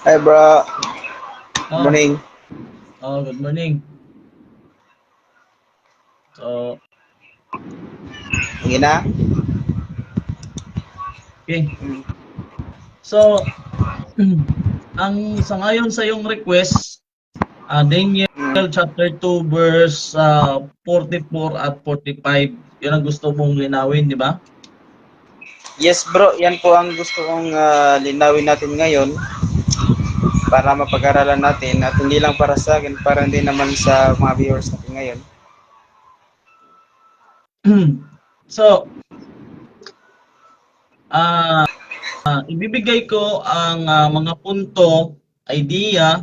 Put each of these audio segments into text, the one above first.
Hi, bro. Oh, Morning. good morning. So, Sige na. okay. So, ang sangayon sa iyong request, Daniel chapter 2 verse 44 at 45. Yun ang gusto mong linawin, di ba? Yes, bro. Yan po ang gusto kong linawin natin ngayon para mapag-aralan natin at hindi lang para sa akin, para din naman sa mga viewers natin ngayon. So, ah ibibigay ko ang mga punto, idea,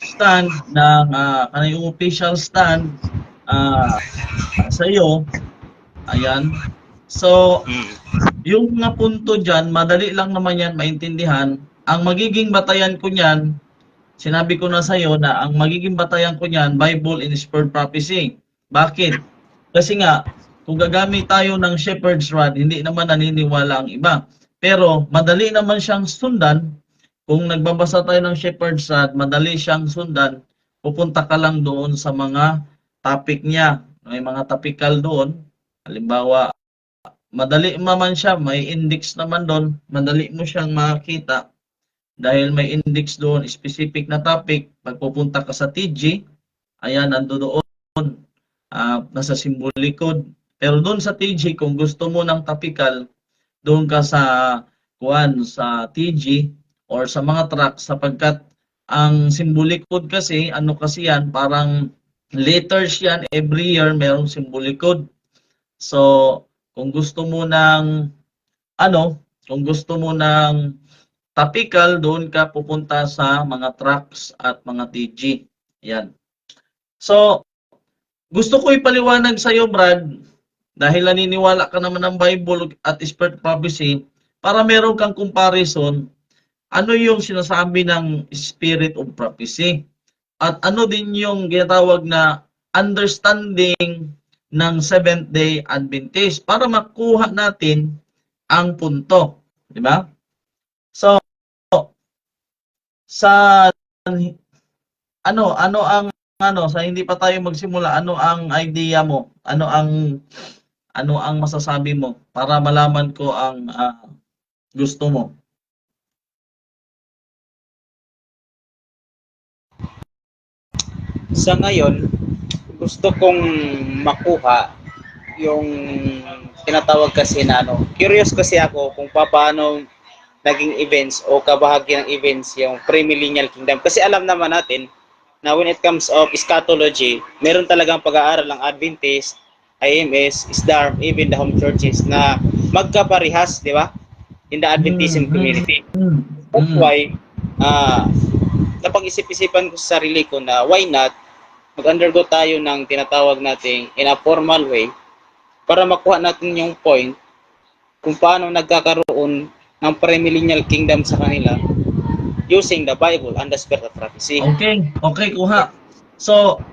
stand ng kanayong official stand ah, sa iyo. Ayan. So, yung mga punto dyan, madali lang naman yan maintindihan. Ang magiging batayan ko niyan, sinabi ko na sa iyo na ang magiging batayan ko niyan, Bible inspired prophecy. Bakit? Kasi nga, kung gagamit tayo ng shepherd's rod, hindi naman naniniwala ang iba. Pero madali naman siyang sundan. Kung nagbabasa tayo ng shepherd's rod, madali siyang sundan. Pupunta ka lang doon sa mga topic niya. May mga topical doon. Halimbawa, madali naman siya, may index naman doon, madali mo siyang makita dahil may index doon, specific na topic. Pagpupunta ka sa TG, ayan, nando doon, nasa symbolic code. Pero doon sa TG, kung gusto mo ng topical, doon ka sa sa TG or sa mga track sapagkat ang symbolic code kasi, ano kasi yan, parang letters yan, every year merong symbolic code. So, kung gusto mo ng kung gusto mo ng topical, doon ka pupunta sa mga tracks at mga TG. Yan. So, gusto ko ipaliwanag sa iyo, Brad, dahil naniniwala ka naman ng Bible at Spirit Prophecy, para meron kang comparison, ano yung sinasabi ng Spirit of Prophecy? At ano din yung ginatawag na understanding ng Seventh-day Adventist para makuha natin ang punto, di ba? So, sa ano ang sa hindi pa tayo magsimula, ano ang idea mo? Ano ang masasabi mo para malaman ko ang gusto mo? Sa ngayon, gusto kong makuha yung tinatawag kasi na curious kasi ako kung paano naging events o kabahagi ng events yung premillennial kingdom. Kasi alam naman natin na when it comes of eschatology, meron talagang pag-aaral ng Adventist, IMS, SDARM, even the home churches na magkaparehas, di ba? In the Adventism community. That's Mm. why, uh, napag-isip-isipan ko sa sarili ko na why not mag-undergo tayo ng tinatawag nating in a formal way para makuha natin yung point kung paano nagkakaroon ng premillennial kingdom sa kanila using the Bible and the Spirit of Prophecy. Okay, okay, kuha. So,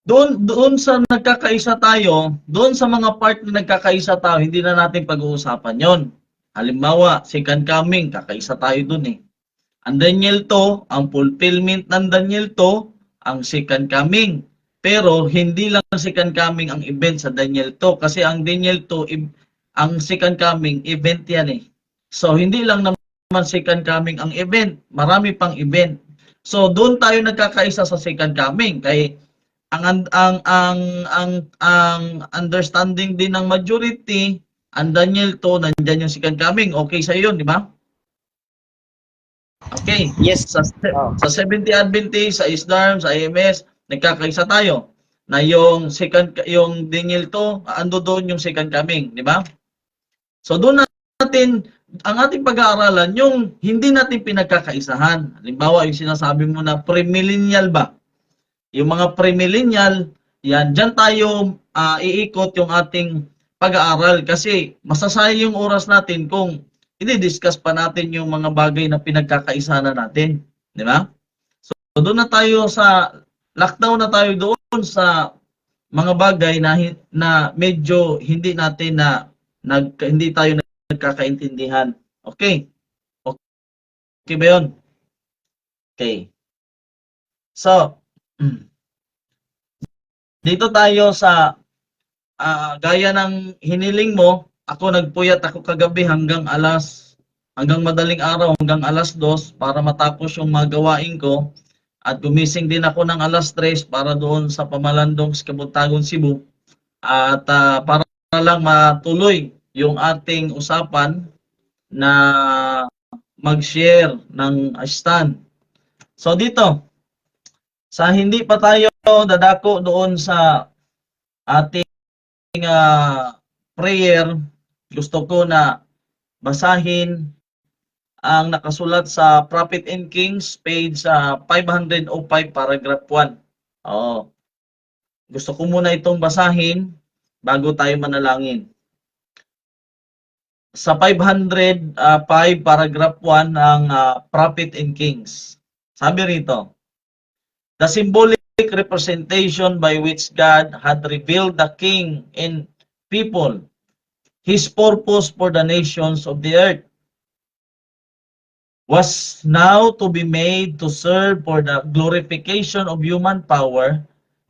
doon sa nagkakaisa tayo, doon sa mga part na nagkakaisa tayo, hindi na natin pag-uusapan 'yon. Halimbawa, second coming, kakaisa tayo doon eh. Ang Daniel 2, ang fulfillment ng Daniel 2, ang second coming. Pero hindi lang second coming ang event sa Daniel 2 kasi ang Daniel 2, ang second coming event yan eh. So hindi lang naman second coming ang event, marami pang event. So doon tayo nagkakaisa sa second coming kay ang understanding din ng majority, ang Daniel 2 nandiyan yung second coming. Okay sa 'yon, di ba? Okay. Yes. Sa Oh. sa Seventh-day Adventist, sa ISDARM, sa IMS, nagkakaisa tayo na yung Daniel 2, ando doon yung second coming, di ba? So doon natin ang ating pag-aaralan yung hindi natin pinagkakaisahan. Halimbawa, yung sinasabi mo na premillennial ba? Yung mga premillennial, yan, diyan tayo iikot yung ating pag-aaral kasi masasayang yung oras natin kung i-discuss pa natin yung mga bagay na pinagkakaisa na natin, di ba? So doon na tayo sa lockdown na tayo doon sa mga bagay na medyo hindi natin hindi tayo nagkakaintindihan. Okay. Okay ba 'yon? Okay. So, dito tayo sa gaya ng hiniling mo, ako nagpuyat ako kagabi hanggang madaling araw, hanggang 2:00 para matapos yung mga gawain ko. At gumising din ako ng 3:00 para doon sa Pamalandong sa Kabuntagon, Cebu. At para lang matuloy yung ating usapan na mag-share ng stand. So dito, sa hindi pa tayo dadako doon sa ating prayer, gusto ko na basahin ang nakasulat sa Prophet and Kings, page 505, paragraph 1. Gusto ko muna itong basahin bago tayo manalangin. Sa 505, paragraph 1 ng Prophet and Kings. Sabi rito, the symbolic representation by which God had revealed the king and people, his purpose for the nations of the earth, was now to be made to serve for the glorification of human power.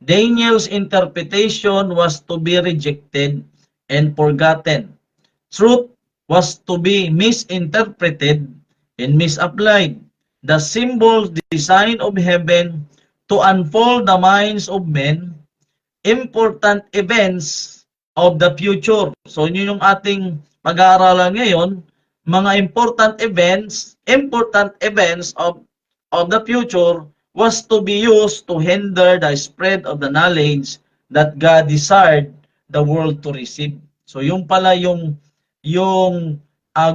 Daniel's interpretation was to be rejected and forgotten. Truth was to be misinterpreted and misapplied. The symbol design of heaven to unfold the minds of men, important events of the future. So yun yung ating pag-aaralan ngayon, mga important events of the future was to be used to hinder the spread of the knowledge that God desired the world to receive. So yung pala yung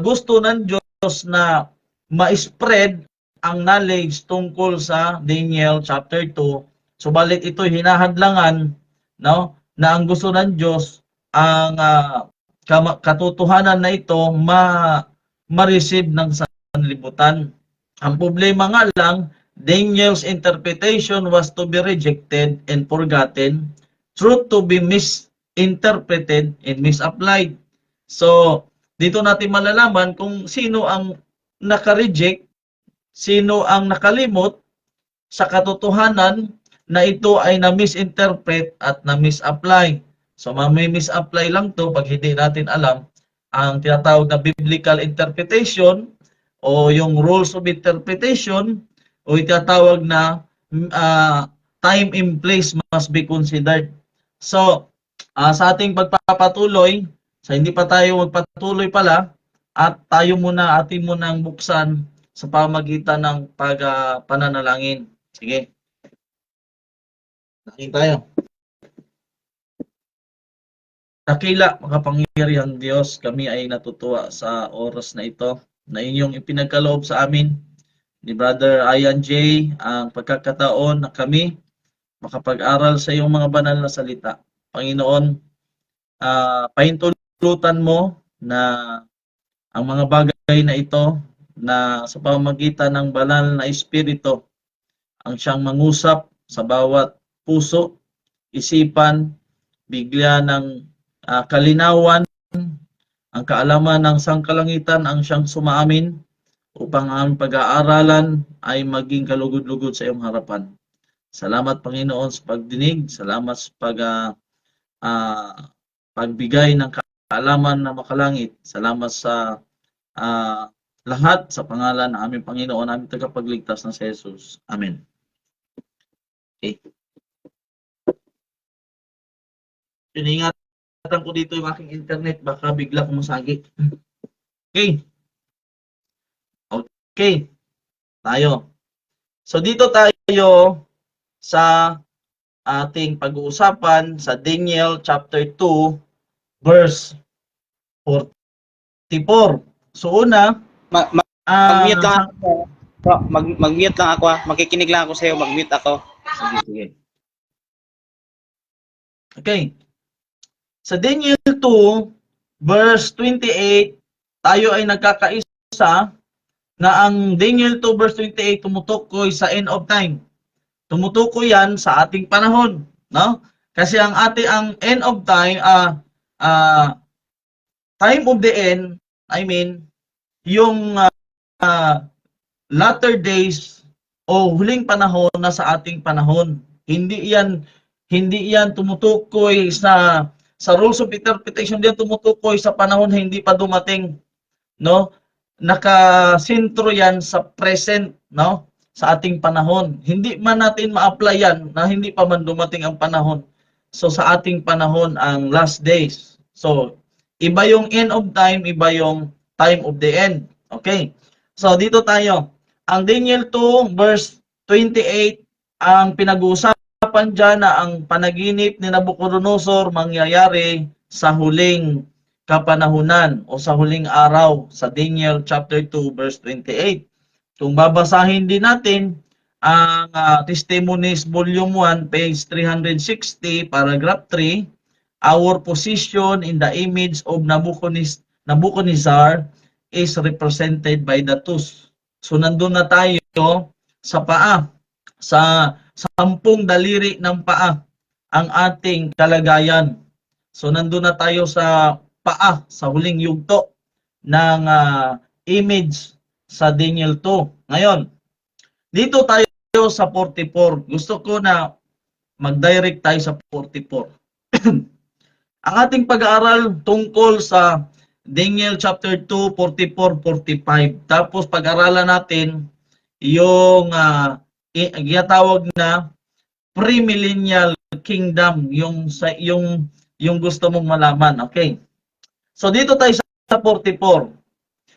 gusto ng Diyos na ma-spread ang knowledge tungkol sa Daniel chapter 2. Subalit ito hinahadlangan, no, na ang gusto ng Diyos ang katotohanan na ito ma-receive ng sanlibutan. Ang problema nga lang, Daniel's interpretation was to be rejected and forgotten, truth to be misinterpreted and misapplied. So, dito natin malalaman kung sino ang naka-reject, sino ang nakalimot sa katotohanan na ito ay na-misinterpret at na-misapply. So, may misapply lang to pag hindi natin alam ang tinatawag na biblical interpretation o yung rules of interpretation o itatawag na time and place must be considered. So, sa ating pagpapatuloy, sa hindi pa tayo magpatuloy pala, at tayo muna, atin munang buksan sa pamagitan ng pananalangin. Sige. Nangin tayo. Dakila, makapangyarihan Diyos, kami ay natutuwa sa oras na ito na inyong ipinagkaloob sa amin ni Brother Ian J. ang pagkakataon na kami makapag-aral sa iyong mga banal na salita. Panginoon, pahintulutan mo na ang mga bagay na ito na sa pamamagitan ng banal na Espiritu ang siyang mangusap sa bawat puso, isipan, bigla ng kalinawan, ang kaalaman ng sangkalangitan ang siyang sumaamin upang ang pag-aaralan ay maging kalugod-lugod sa iyong harapan. Salamat Panginoon sa pagdinig, salamat sa pagbigay ng kaalaman na makalangit. Salamat sa lahat sa pangalan ng aming Panginoon, aming tagapagligtas na si Jesus. Amen. Okay. Iningatan ko dito yung aking internet, baka bigla kong masagi. Okay. Okay. Tayo. So dito tayo sa ating pag-uusapan sa Daniel chapter 2 verse 44. So una, mag-mute lang ako. Mag-mute lang ako. Makikinig lang ako sa iyo, mag-mute ako. Sige, sige. Okay. Sa Daniel 2 verse 28, tayo ay nagkakaisa na ang Daniel 2 verse 28 tumutukoy sa end of time. Tumutukoy yan sa ating panahon, no? Kasi ang end of time, time of the end, I mean, yung latter days o huling panahon na sa ating panahon. Hindi yan tumutukoy sa rules of interpretation, diyan tumutukoy sa panahon na hindi pa dumating, no? Nakasentro yan sa present, no? Sa ating panahon. Hindi man natin ma-apply yan na hindi pa man dumating ang panahon. So sa ating panahon ang last days. So iba yung end of time, iba yung time of the end. Okay? So dito tayo. Ang Daniel 2 verse 28, ang pinag-uusapan dyan na ang panaginip ni Nabucodonosor mangyayari sa huling kapanahunan o sa huling araw sa Daniel chapter 2 verse 28. Kung babasahin din natin ang Testimonies Volume 1 page 360 paragraph 3, our position in the image of Nabucodonosor is represented by the tooth. So nandun na tayo sa paa, sa 10 daliri ng paa ang ating kalagayan. So nandun na tayo sa paa, sa huling yugto ng image sa Daniel 2. Ngayon, dito tayo sa 44. Gusto ko na mag-direct tayo sa 44. Ang ating pag-aaral tungkol sa Daniel chapter 2, 44, 45. Tapos pag-aralan natin yung ginatawag na premillennial kingdom, yung gusto mong malaman. Okay. So dito tayo sa 44.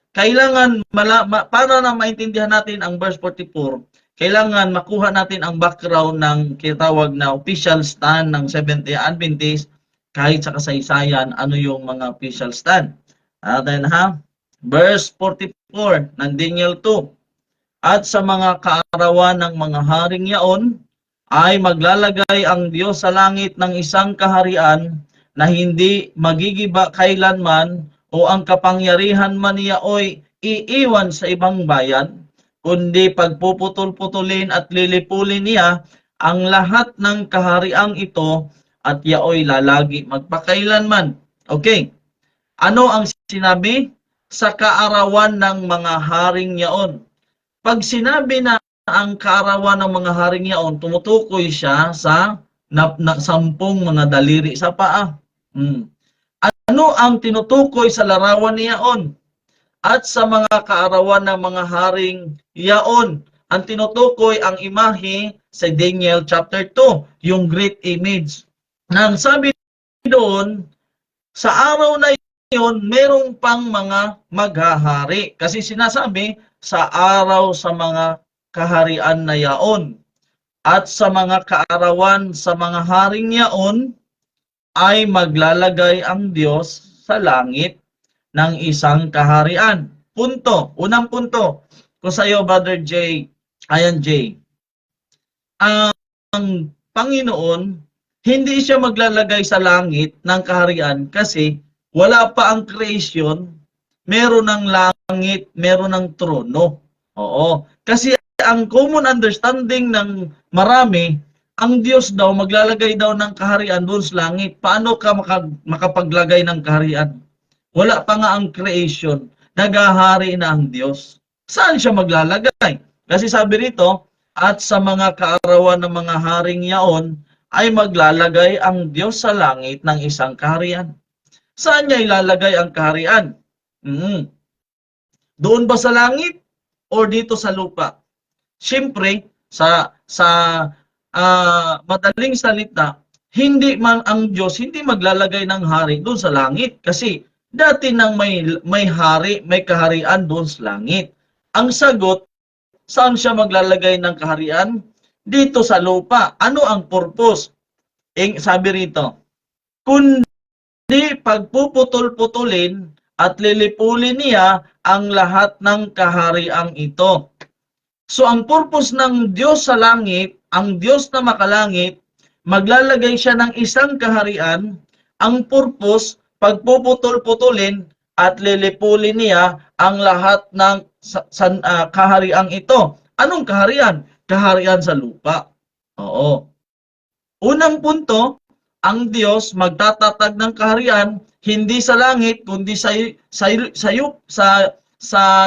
Kailangan para na maintindihan natin ang verse 44, kailangan makuha natin ang background ng kinatawag na official stand ng Seventh-day Adventist kahit sa kasaysayan, ano yung mga official stand. Then verse 44 ng Daniel 2. At sa mga kaarawan ng mga haring yaon ay maglalagay ang Diyos sa langit ng isang kaharian na hindi magigiba kailanman, o ang kapangyarihan man niya oy iiwan sa ibang bayan, kundi pagpuputol-putulin at lilipulin niya ang lahat ng kahariang ito, at yaoy lalagi magpakailanman. Okay. Ano ang sinabi? Sa kaarawan ng mga haring yaon. Pag sinabi na ang kaarawan ng mga haring yaon, tumutukoy siya sa 10 mga daliri sa paa. Ano ang tinutukoy sa larawan ni yaon? At sa mga kaarawan ng mga haring yaon, ang tinutukoy ang imahe sa Daniel chapter 2, yung great image. Nang sabi doon, sa araw na yun, merong pang mga maghahari. Kasi sinasabi, sa araw sa mga kaharian na yaon. At sa mga kaarawan sa mga haring yaon, ay maglalagay ang Diyos sa langit ng isang kaharian. Punto. Unang punto. Kung sa'yo, Brother J, ayan J, ang Panginoon, hindi siya maglalagay sa langit ng kaharian kasi wala pa ang creation, meron ng langit, meron ng trono. Oo. Kasi ang common understanding ng marami, ang Diyos daw maglalagay daw ng kaharian doon sa langit. Paano ka makapaglagay ng kaharian? Wala pa nga ang creation. Naghahari na ang Diyos. Saan siya maglalagay? Kasi sabi rito, at sa mga kaarawan ng mga haring yaon, ay maglalagay ang Diyos sa langit ng isang kaharian. Saan niya ilalagay ang kaharian? Doon ba sa langit? O dito sa lupa? Siyempre, sa madaling salita, hindi man ang Diyos hindi maglalagay ng hari doon sa langit kasi dati nang may hari, may kaharian doon sa langit. Ang sagot, saan siya maglalagay ng kaharian? Dito sa lupa. Ano ang purpose? Sabi rito, kundi pagpuputol-putulin at lilipulin niya ang lahat ng kahariang ito. So ang purpose ng Diyos sa langit, ang Diyos na makalangit, maglalagay siya ng isang kaharian. Ang purpose, pagpuputol-putulin at lilipulin niya ang lahat ng kahariang ito. Anong kaharian? Kaharian sa lupa. Oo. Unang punto, ang Diyos magtatatag ng kaharian hindi sa langit kundi sa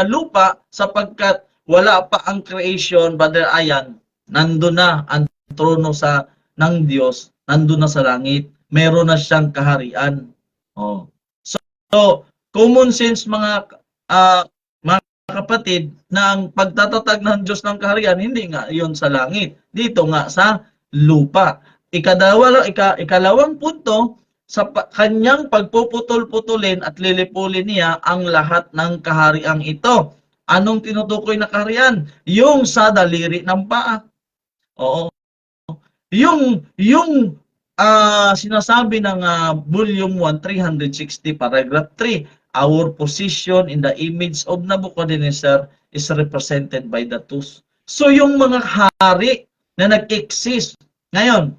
lupa, sapagkat wala pa ang creation, Brother Ayan, nandun na ang trono ng Diyos, nandun na sa langit. Meron na siyang kaharian. Oh. So, common sense mga kapatid, na ang pagtatatag ng Diyos ng kaharian, hindi nga yon sa langit. Dito nga sa lupa. Ikalawang punto, sa kanyang pagpuputol-putulin at lilipulin niya ang lahat ng kahariang ito. Anong tinutukoy na kaharian? Yung sa daliri ng paa. Oo. Yung sinasabi ng Volume 1, 360, Paragraph 3, our position in the image of Nebuchadnezzar is represented by the tooth. So yung mga hari na nag-exist. Ngayon,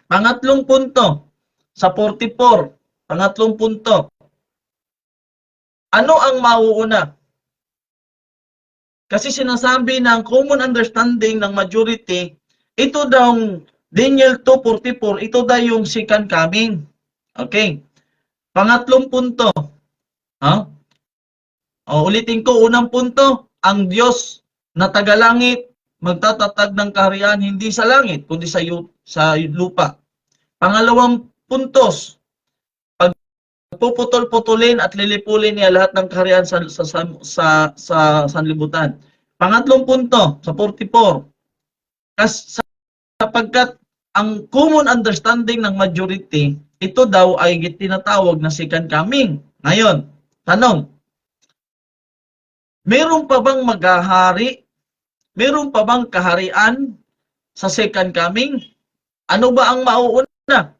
pangatlong punto, sa 44, pangatlong punto, ano ang mauuna? Kasi sinasabi ng common understanding ng majority, ito daw, Daniel 2:44, ito daw yung second coming. Okay. Pangatlong punto. Ulitin ko, unang punto, ang Diyos na tagalangit, magtatatag ng kaharian hindi sa langit, kundi sa lupa. Pangalawang puntos, puputol-putulin at lilipulin niya lahat ng kaharian sa sanlibutan. Pangatlong punto, sa 44, sapagkat ang common understanding ng majority, ito daw ay tinatawag na second coming. Ngayon, tanong, meron pa bang maghahari? Meron pa bang kaharian sa second coming? Ano ba ang mauuna?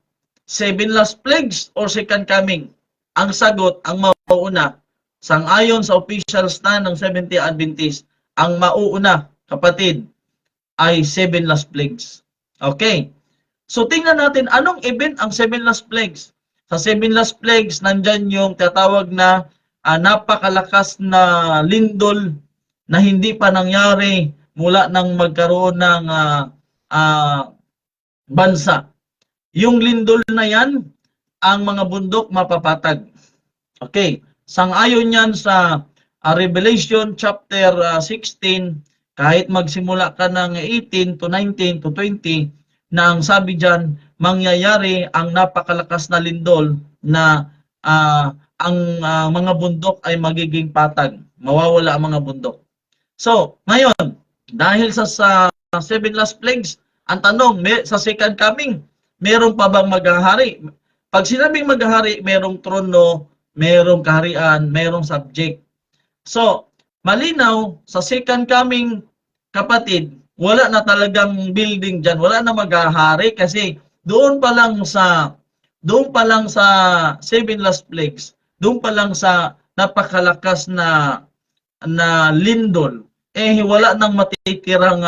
7 last plagues or second coming? Ang sagot, ang mauuna, sangayon sa official stand ng Seventh-day Adventist, ang mauuna, kapatid, ay 7 last plagues. Okay. So tingnan natin, anong event ang 7 last plagues? Sa 7 last plagues, nandyan yung tatawag na napakalakas na lindol na hindi pa nangyari mula nang magkaroon ng bansa. Yung lindol na yan, ang mga bundok mapapatag. Okay. Sang-ayon yan sa Revelation chapter 16, kahit magsimula ka ng 18 to 19 to 20, na ang sabi dyan, mangyayari ang napakalakas na lindol na ang mga bundok ay magiging patag. Mawawala ang mga bundok. So, ngayon, dahil sa 7 last plagues, ang tanong, sa second coming, meron pa bang maghahari? Pag sinabing maghahari, merong trono, merong kaharian, merong subject. So, malinaw, sa second coming, kapatid, wala na talagang building dyan, wala na maghahari kasi doon pa lang sa 7 last plagues, doon pa lang sa napakalakas na lindol, wala nang matitirang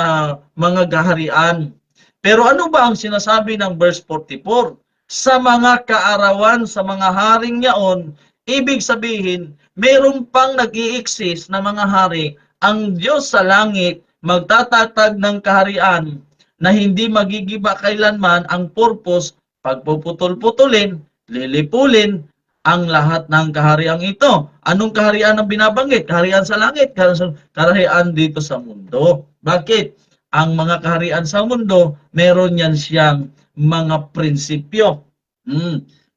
mga kaharian. Pero ano ba ang sinasabi ng verse 44? Sa mga kaarawan, sa mga haring yaon, ibig sabihin, meron pang nag-i-exist na mga hari, ang Diyos sa langit, magtatatag ng kaharian na hindi magigiba kailanman. Ang purpose, pagpuputol-putulin, lilipulin ang lahat ng kahariang ito. Anong kaharian ang binabanggit? Kaharian sa langit, kaharian dito sa mundo. Bakit? Ang mga kaharian sa mundo, meron yan siyang mga prinsipyo.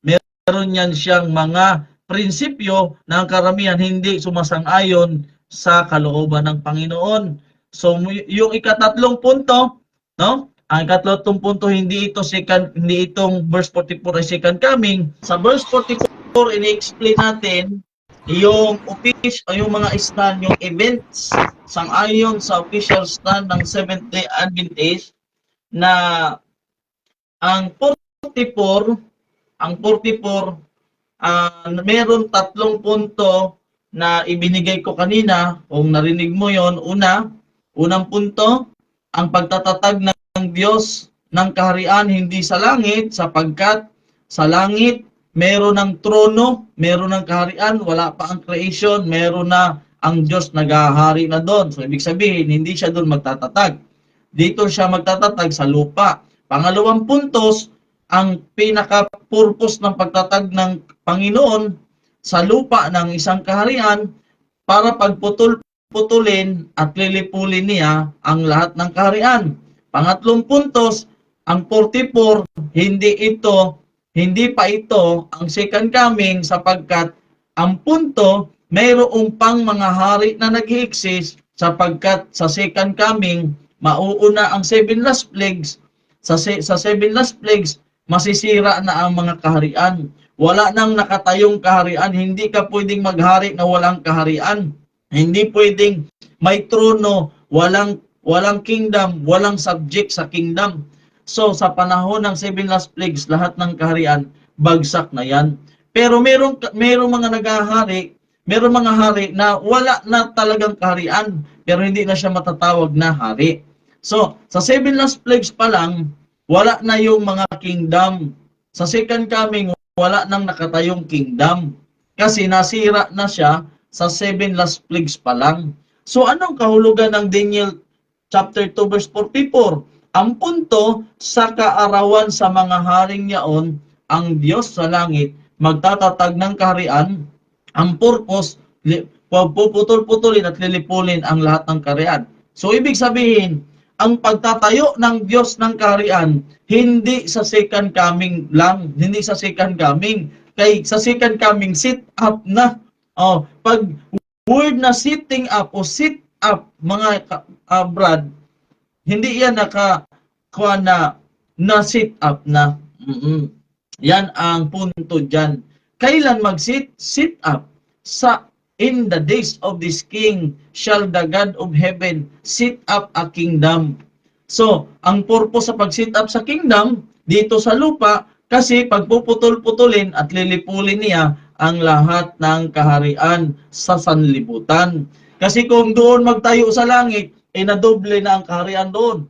Meron yan siyang mga prinsipyo na ang karamihan hindi sumasang-ayon sa kalooban ng Panginoon. So yung ikatatlong punto, no? Ang ikatlong punto, hindi itong verse 44 ay second coming. Sa verse 44, ini-explain natin yung mga stand, yung events sang-ayon sa official stand ng Seventh-day Adventist, na ang 44, meron tatlong punto na ibinigay ko kanina. Kung narinig mo yon, unang punto, ang pagtatatag ng Diyos ng kaharian hindi sa langit, sapagkat sa langit meron ng trono, meron ng kaharian, wala pa ang creation, meron na ang Diyos naghahari na doon. So ibig sabihin, hindi siya doon magtatatag. Dito siya magtatatag sa lupa. Pangalawang puntos, ang pinaka-purpose ng pagtatag ng Panginoon sa lupa ng isang kaharian para pagputol puputulin at lilipulin niya ang lahat ng kaharian. Pangatlong puntos, ang 44, hindi pa ito ang second coming sapagkat ang punto, mayroong pang mga hari na nag-i-exist sapagkat sa second coming, mauuna ang 7 last plagues. Sa 7 last plagues, masisira na ang mga kaharian. Wala nang nakatayong kaharian. Hindi ka pwedeng maghari na walang kaharian. Hindi pwedeng may trono, walang kingdom, walang subject sa kingdom. So sa panahon ng 7 last plagues, lahat ng kaharian bagsak na yan. Pero merong mga naghahari, merong mga hari na wala na talagang kaharian, pero hindi na siya matatawag na hari. So sa 7 last plagues pa lang, wala na yung mga kingdom. Sa second coming, wala nang nakatayong kingdom. Kasi nasira na siya sa 7 last plagues pa lang. So anong kahulugan ng Daniel chapter 2 verse 44? Ang punto, sa kaarawan sa mga haring yaon, ang Diyos sa langit magtatatag ng kaharian. Ang purpose, puputol-putulin at lilipulin ang lahat ng kaharian. So ibig sabihin, ang pagtatayo ng Diyos ng kaharian, hindi sa second coming lang, hindi sa second coming. Kay sa second coming, sit up na. Pag word na sitting up o sit up, mga Brad, hindi yan nakakuha na sit up na. Yan ang punto dyan. Kailan mag-sit? Sit up. In the days of this king shall the God of heaven sit up a kingdom. So, ang purpose sa pag-sit up sa kingdom, dito sa lupa, kasi pagpuputol-putulin at lilipulin niya ang lahat ng kaharian sa sanlibutan. Kasi kung doon magtayo sa langit, nadoble na ang kaharian doon.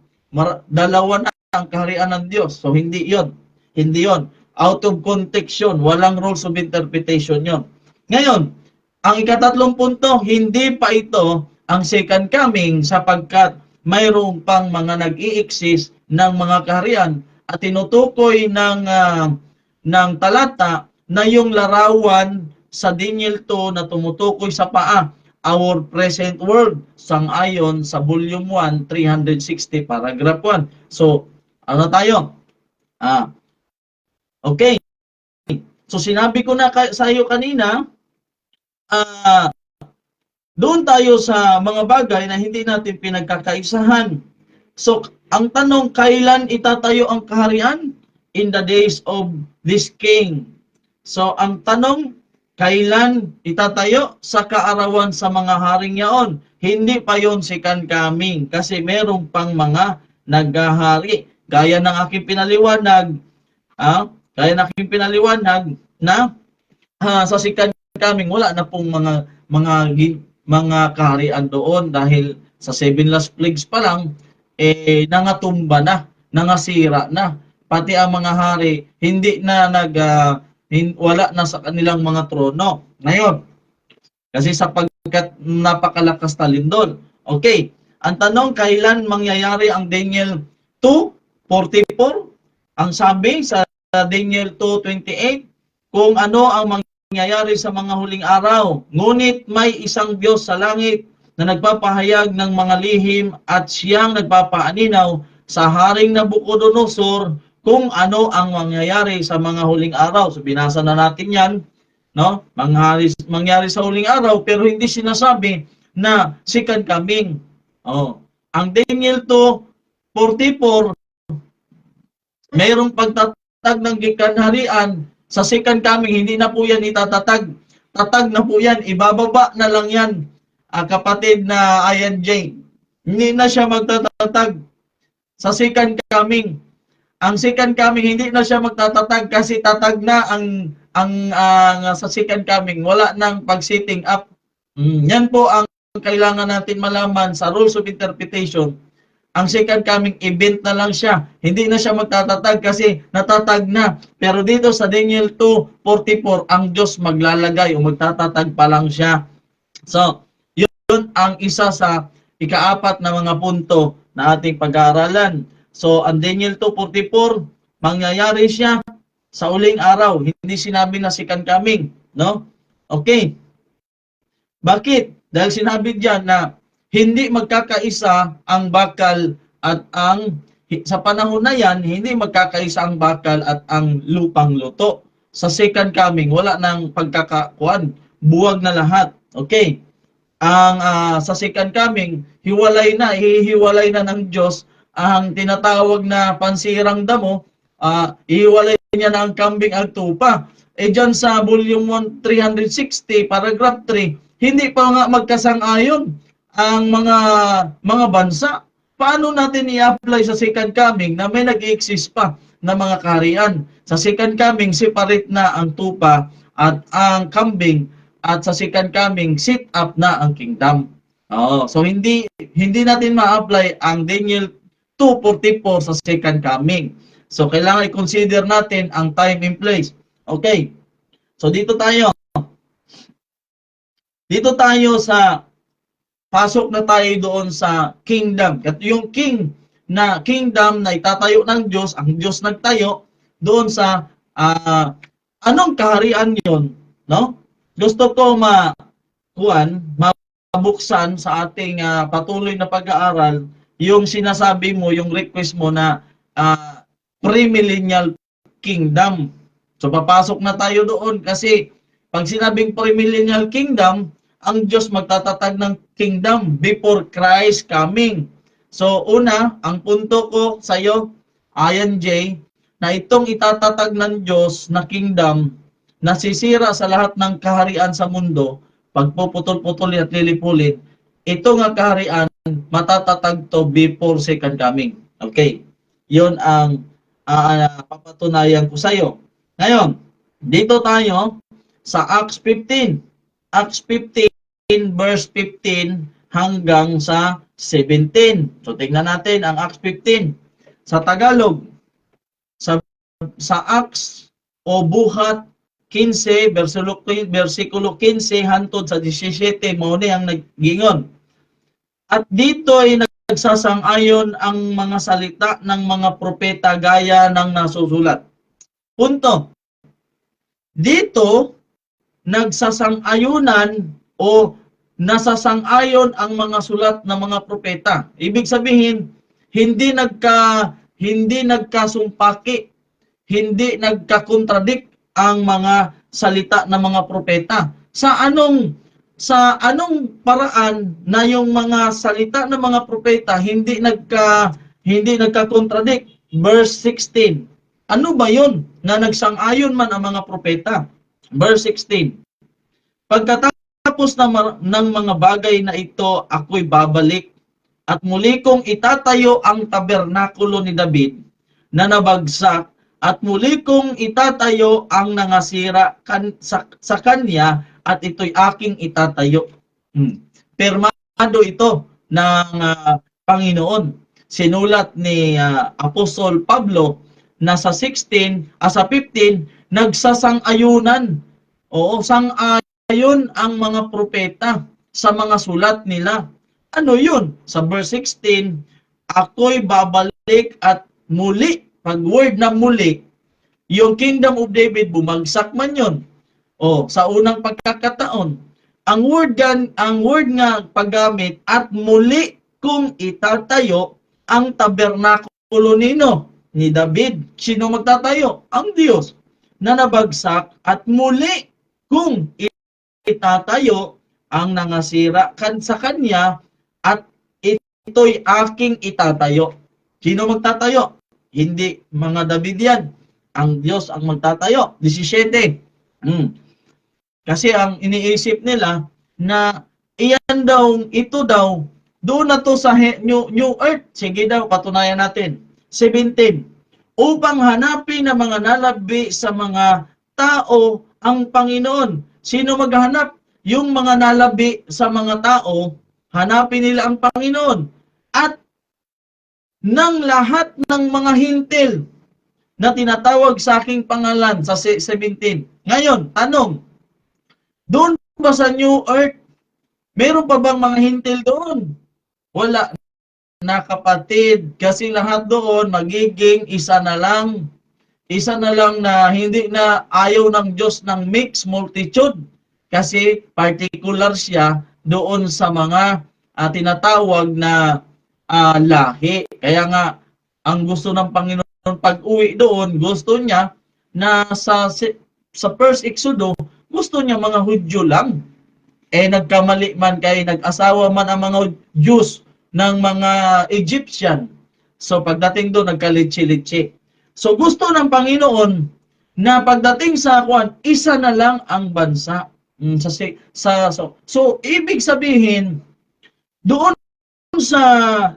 Dalawa na ang kaharian ng Diyos. So, hindi yon. Hindi yon. Out of context yun. Walang rules of interpretation yon. Ngayon, ang ikatatlong punto, hindi pa ito ang second coming sapagkat mayroong pang mga nag-i-exist ng mga kaharian at tinutukoy ng talata na yung larawan sa Daniel 2 na tumutukoy sa paa, our present world, sang-ayon sa volume 1, 360, paragraph 1. So, ano tayo? Okay. So, sinabi ko na sa iyo kanina, doon tayo sa mga bagay na hindi natin pinagkakaisahan. So, ang tanong, kailan itatayo ang kaharian? In the days of this king. So, ang tanong, kailan itatayo? Sa kaarawan sa mga haring yaon. Hindi pa yon second coming kasi merong pang mga naghahari. Gaya ng aking pinaliwanag, na sa second coming, wala na pong mga kaharian doon dahil sa 7 last plagues pa lang, nangatumba na, nangasira na. Pati ang mga hari, wala na sa kanilang mga trono. Ngayon, kasi sapagkat napakalakas na lindol. Okay, ang tanong, kailan mangyayari ang Daniel 2:44? Ang sabi sa Daniel 2:28, kung ano ang mangyayari sa mga huling araw. Ngunit may isang Diyos sa langit na nagpapahayag ng mga lihim at siyang nagpapaaninaw sa haring Nabucodonosor kung ano ang mangyayari sa mga huling araw. So binasa na natin yan, no? Mangyari sa huling araw pero hindi sinasabi na second coming. Ang Daniel 2:44, mayroong pagtatag ng gikanharian. Sa second coming, hindi na po yan itatatag. Tatag na po yan. Ibababa na lang yan. Kapatid na Ian J. Hindi na siya magtatatag sa second coming. Ang second coming, hindi na siya magtatatag kasi tatag na sa second coming. Wala nang pag-sitting up. Yan po ang kailangan natin malaman sa rules of interpretation. Ang second coming event na lang siya. Hindi na siya magtatatag kasi natatag na. Pero dito sa Daniel 2:44, ang Diyos maglalagay o magtatatag pa lang siya. So, yun ang isa sa ikaapat na mga punto na ating pag-aaralan. So, ang Daniel 2:44, mangyayari siya sa uling araw. Hindi sinabi na second coming. No? Okay. Bakit? Dahil sinabi diyan na hindi magkakaisa ang bakal at sa panahon na yan, hindi magkakaisa ang bakal at ang lupang luto. Sa second coming, wala nang pagkakakuan. Buwag na lahat. Okay. Sa second coming, hihiwalay na ng Diyos ang tinatawag na pansirang damo, ihiwalay niya na ang kambing at tupa. Dyan sa volume 1, 360, paragraph 3, hindi pa nga magkasang-ayon ang mga bansa. Paano natin i-apply sa second coming na may nag-exist pa na mga kaharian? Sa second coming, separate na ang tupa at ang kambing, at sa second coming, set up na ang kingdom. So hindi natin ma-apply ang Daniel 2:44 sa second coming. So kailangan i-consider natin ang time and place. Okay. So dito tayo sa pasok na tayo doon sa kingdom. At yung kingdom na itatayo ng Diyos, ang Diyos nagtayo doon sa anong kaharian 'yon, no? Gusto ko mabuksan sa ating patuloy na pag-aaral yung sinasabi mo, yung request mo na premillennial kingdom. So papasok na tayo doon kasi pag sinabing premillennial kingdom, ang Diyos magtatatag ng kingdom before Christ coming. So una, ang punto ko sa iyo, Ian J, na itong itatatag ng Diyos na kingdom, nasisira sa lahat ng kaharian sa mundo, pagpuputol-putol at lilipulin, ito nga kaharian, matatatag to before second coming. Okay. Yun ang papatunayan ko sa iyo. Ngayon, dito tayo sa Acts 15. Acts 15 verse 15 hanggang sa 17. So tingnan natin ang Acts 15. Sa Tagalog, sa Acts o buhat 15, versikulo 15 hantod sa 17, mao ni ang naggingon. At dito ay nagsasang-ayon ang mga salita ng mga propeta gaya ng nasusulat. Punto. Dito, nagsasang-ayunan o nasasang-ayon ang mga sulat ng mga propeta. Ibig sabihin, hindi nagkasumpaki, hindi nagkakontradict ang mga salita ng mga propeta. Sa anong paraan na yung mga salita ng mga propeta hindi nagka-contradict? Verse 16. Ano ba 'yon na nagsang-ayon man ang mga propeta? Verse 16. Pagkatapos ng mga bagay na ito, ako'y babalik at muli kong itatayo ang tabernakulo ni David na nabagsak at muli kong itatayo ang nangasira sa kanya at ito'y aking itatayo. Permado ito ng Panginoon. Sinulat ni Apostol Pablo na sa 15 nagsasang-ayunan. Oo, sang-ayon ang mga propeta sa mga sulat nila. Ano yun? Sa verse 16, ako'y babalik at muli. Pag word na muli, yung kingdom of David, bumagsak man yun. O, sa unang pagkakataon, ang word nga paggamit at muli kung itatayo ang tabernakulo ni David. Sino magtatayo? Ang Diyos na nabagsak at muli kung itatayo ang nangasira sa kanya at ito'y aking itatayo. Sino magtatayo? Hindi mga David yan. Ang Diyos ang magtatayo. 17. Kasi ang iniisip nila na ito daw, doon na to sa new earth. Sige daw, patunayan natin. 17. Upang hanapin ng mga nalabi sa mga tao ang Panginoon. Sino maghanap? Yung mga nalabi sa mga tao, hanapin nila ang Panginoon. At ng lahat ng mga hintil na tinatawag sa aking pangalan sa 17. Ngayon, tanong, doon ba sa New Earth, meron pa bang mga hintil doon? Wala na kapatid, kasi lahat doon magiging isa na lang na hindi na ayaw ng Diyos ng mixed multitude. Kasi particular siya doon sa mga tinatawag na lahi. Kaya nga, ang gusto ng Panginoon pag-uwi doon, gusto niya na sa first Exodo, gusto niya mga Hudyo lang. Nagkamali man kay nag-asawa man ang mga Diyos ng mga Egyptian. So pagdating doon, nagkalitsi-litsi. So gusto ng Panginoon na pagdating sa kwan, isa na lang ang bansa. So ibig sabihin, doon sa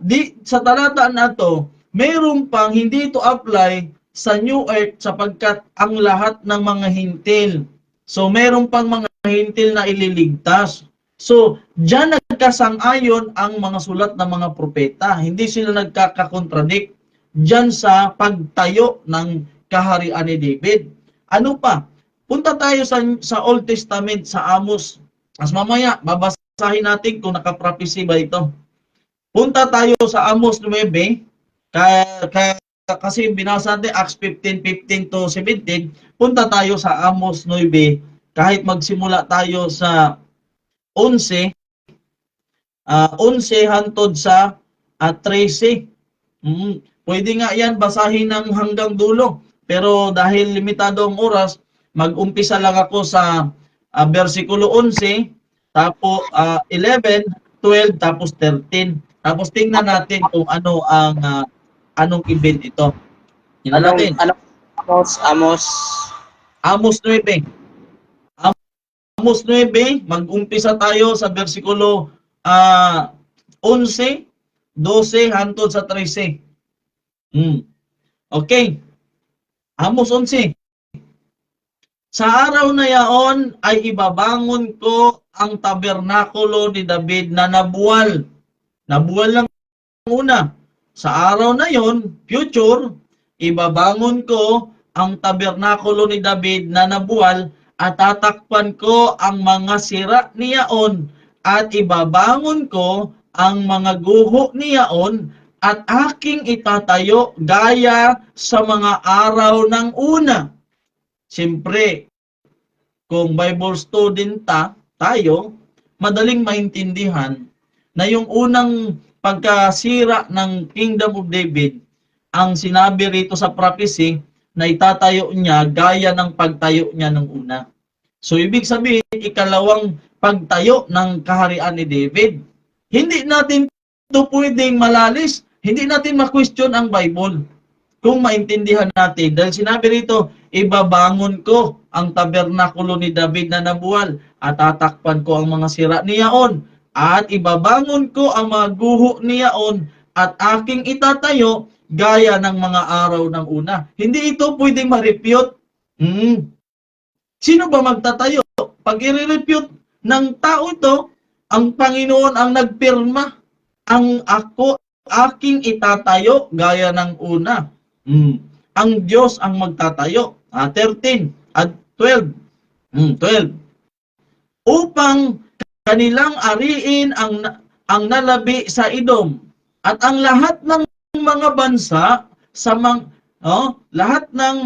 talata na to, mayroon pang hindi ito apply sa New Earth sapagkat ang lahat ng mga hintil. So mayroon pang mga hintil na ililigtas. So diyan nagkasang-ayon ang mga sulat ng mga propeta. Hindi sila nagkakakontradict diyan sa pagtayo ng kaharian ni David. Ano pa? Punta tayo sa Old Testament sa Amos. As mamaya babasahin natin kung nakaprophecy ba ito. Punta tayo sa Amos 9, kasi binasa natin Acts 15:15 to 17. Punta tayo sa Amos 9, kahit magsimula tayo sa 11 hangtod sa 13. Pwede nga yan basahin ng hanggang dulo. Pero dahil limitado ang oras, mag-umpisa lang ako sa versikulo 11, tapos 11, 12, tapos 13. Tapos tingnan natin kung ano ang anong event ito. Tingnan natin. Amos 9. Amos 9, mag-umpisa tayo sa versikulo 11, 12 hangtod sa 13. Okay. Amos 11. Sa araw na yaon ay ibabangon ko ang tabernakulo ni David na nabuwal. Nabuwal lang una. Sa araw na yon, future, ibabangon ko ang tabernakulo ni David na nabuwal at tatakpan ko ang mga sira niyaon at ibabangon ko ang mga guho niyaon at aking itatayo gaya sa mga araw ng una. Siyempre, kung Bible student tayo, madaling maintindihan na yung unang pagkasira ng Kingdom of David, ang sinabi rito sa prophecy na itatayo niya gaya ng pagtayo niya ng una. So, ibig sabihin, ikalawang pagtayo ng kaharian ni David. Hindi natin ito pwedeng malalis. Hindi natin ma-question ang Bible kung maintindihan natin. Dahil sinabi rito, ibabangon ko ang tabernakulo ni David na nabuwal at tatakpan ko ang mga sira niyaon. At ibabangon ko ang mga guho niyaon at aking itatayo gaya ng mga araw ng una. Hindi ito pwedeng ma-refute. Sino ba magtatayo? Pag i-refute ng tao ito, ang Panginoon ang nagpirma. Ang aking itatayo gaya ng una. Ang Diyos ang magtatayo. 13 at 12. 12. Upang kanilang ariin ang nalabi sa Edom at ang lahat ng mga bansa sa lahat ng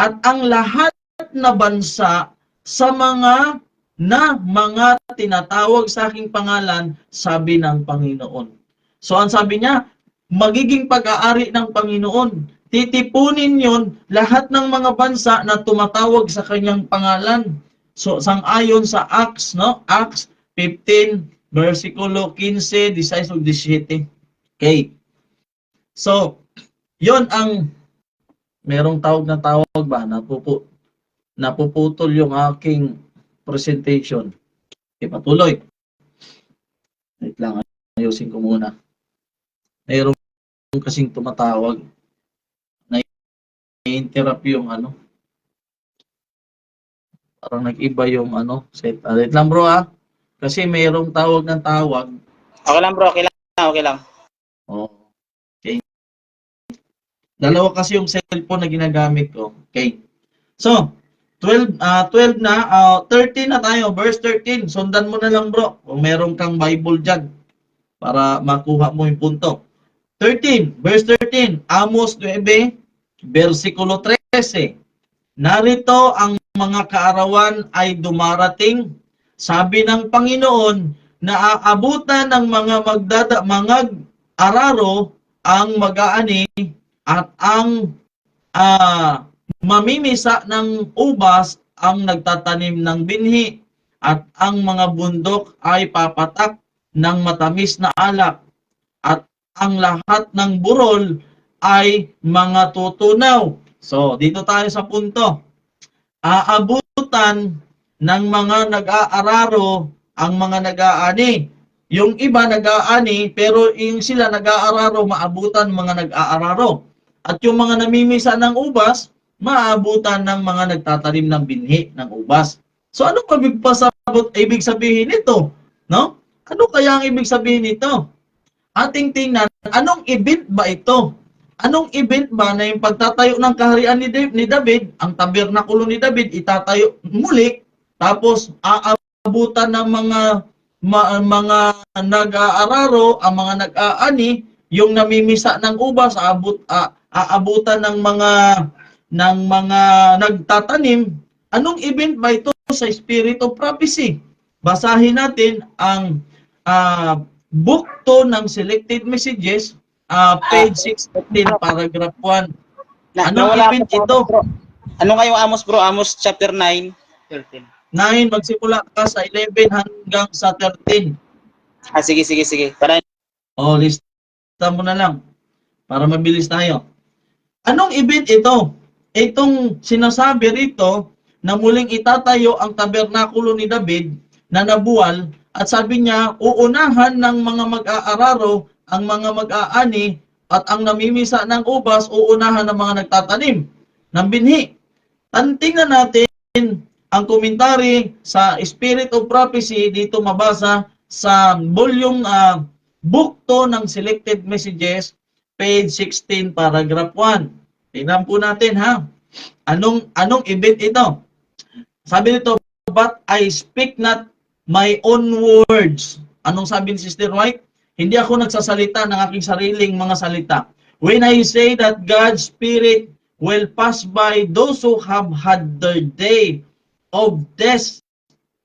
at ang lahat na bansa sa mga tinatawag sa aking pangalan, sabi ng Panginoon. So ang sabi niya, magiging pag-aari ng Panginoon. Titipunin yon lahat ng mga bansa na tumatawag sa kanyang pangalan. So sang-ayon sa Acts, Acts 15 versikulo 15, 16 ug 17. Okay. So, yon ang merong tawag ba? Napuputol yung aking presentation. Okay, patuloy. Wait lang, ayusin ko muna. Mayroong kasing tumatawag na i-interrupt yung parang nag-iba yung set. Wait lang bro kasi mayroong tawag ng tawag. Okay lang bro, okay lang. Okay. Dalawa kasi yung cellphone na ginagamit ko. Okay. So, 12 na, 13 na tayo, verse 13. Sundan mo na lang bro, kung meron kang Bible dyan para makuha mo yung punto. 13, verse 13, Amos 9, versikulo 13. Narito ang mga kaarawan ay dumarating sabi ng Panginoon na aabutan ng mga araro ang mag-aani at ang mamimisa ng ubas ang nagtatanim ng binhi at ang mga bundok ay papatak ng matamis na alak at ang lahat ng burol ay mga tutunaw. So, dito tayo sa punto. Aabutan ng mga nag-aararo ang mga nag-aani. Yung iba nag-aani, pero yung sila nag-aararo, maabutan mga nag-aararo. At yung mga namimisa ng ubas, maabutan ng mga nagtatanim ng binhi ng ubas. So, ano pa ibig sabihin nito? No? Ano kaya ang ibig sabihin nito? Ating tingnan, anong event ba ito? Anong event ba na yung pagtatayo ng kaharian ni David, ang tabernakulo ni David, itatayo muli, tapos aabutan ng mga nag-aararo, ang mga nag-aani, yung namimisa ng ubas, aabutan ng mga nagtatanim. Anong event ba ito sa Spirit of Prophecy? Basahin natin ang book 2 ng Selected Messages, page 16, paragraph 1. Anong event ito? Ano ngayong Amos bro? Amos chapter 9, 13. 9, magsimula ka sa 11 hanggang sa 13. Sige. Para Lista mo na lang para mabilis tayo. Anong event ito? Itong sinasabi rito na muling itatayo ang tabernakulo ni David na nabuwal at sabi niya, uunahan ng mga mag-aararo ang mga mag-aani at ang namimisa ng ubas, uunahan ng mga nagtatanim ng binhi. Tingnan natin ang komentary sa Spirit of Prophecy, dito mabasa sa volume book 2 ng Selected Messages, page 16, paragraph 1. Tingnan po natin ha. Anong event ito? Sabi nito, but I speak not my own words. Anong sabi ni Sister White? Hindi ako nagsasalita ng aking sariling mga salita. When I say that God's Spirit will pass by those who have had their day of death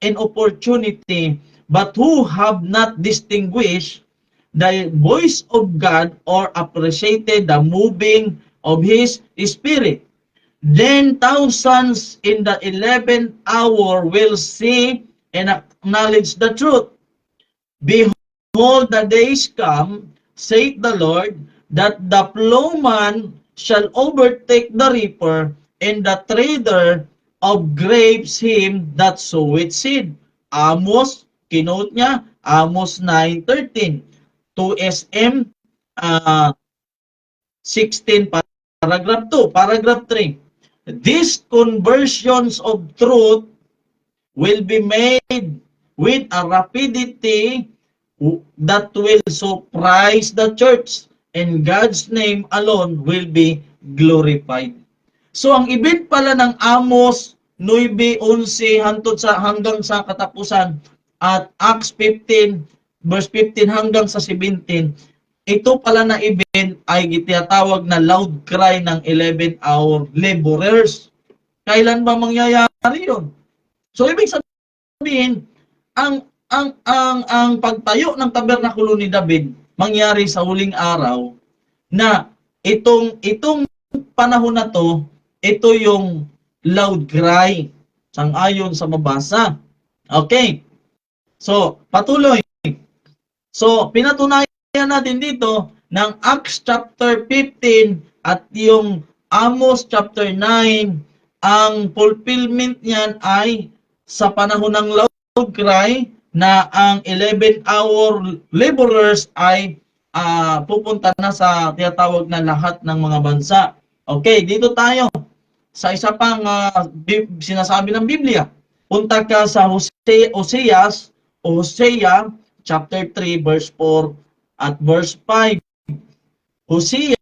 and opportunity, but who have not distinguished the voice of God or appreciated the moving of His Spirit. Then thousands in the 11th hour will see and acknowledge the truth. Behold, the days come, saith the Lord, that the plowman shall overtake the reaper, and the trader of grapes him that soweth seed. Amos, kinote niya, Amos 9:13. 2SM 16, paragraph 2. Paragraph 3. These conversions of truth will be made with a rapidity that will surprise the church, and God's name alone will be glorified. So ang event pala ng Amos 9:11 hanggang sa katapusan at Acts 15 verse 15 hanggang sa 17, ito pala na event ay tinatawag na loud cry ng 11th hour laborers. Kailan ba mangyayari yun? So ibig sabihin, ang pagtayo ng tabernakulo ni David mangyari sa huling araw na itong panahon na to, ito yung loud cry sangayon sa mabasa. Okay. So, patuloy. So, pinatunayan natin dito ng Acts chapter 15 at yung Amos chapter 9, ang fulfillment niyan ay sa panahon ng loud cry na ang 11th hour laborers ay pupunta na sa tinatawag na lahat ng mga bansa. Okay, dito tayo sa isa pang sinasabi ng Biblia. Punta ka sa Hosea chapter 3 verse 4 at verse 5. Hosea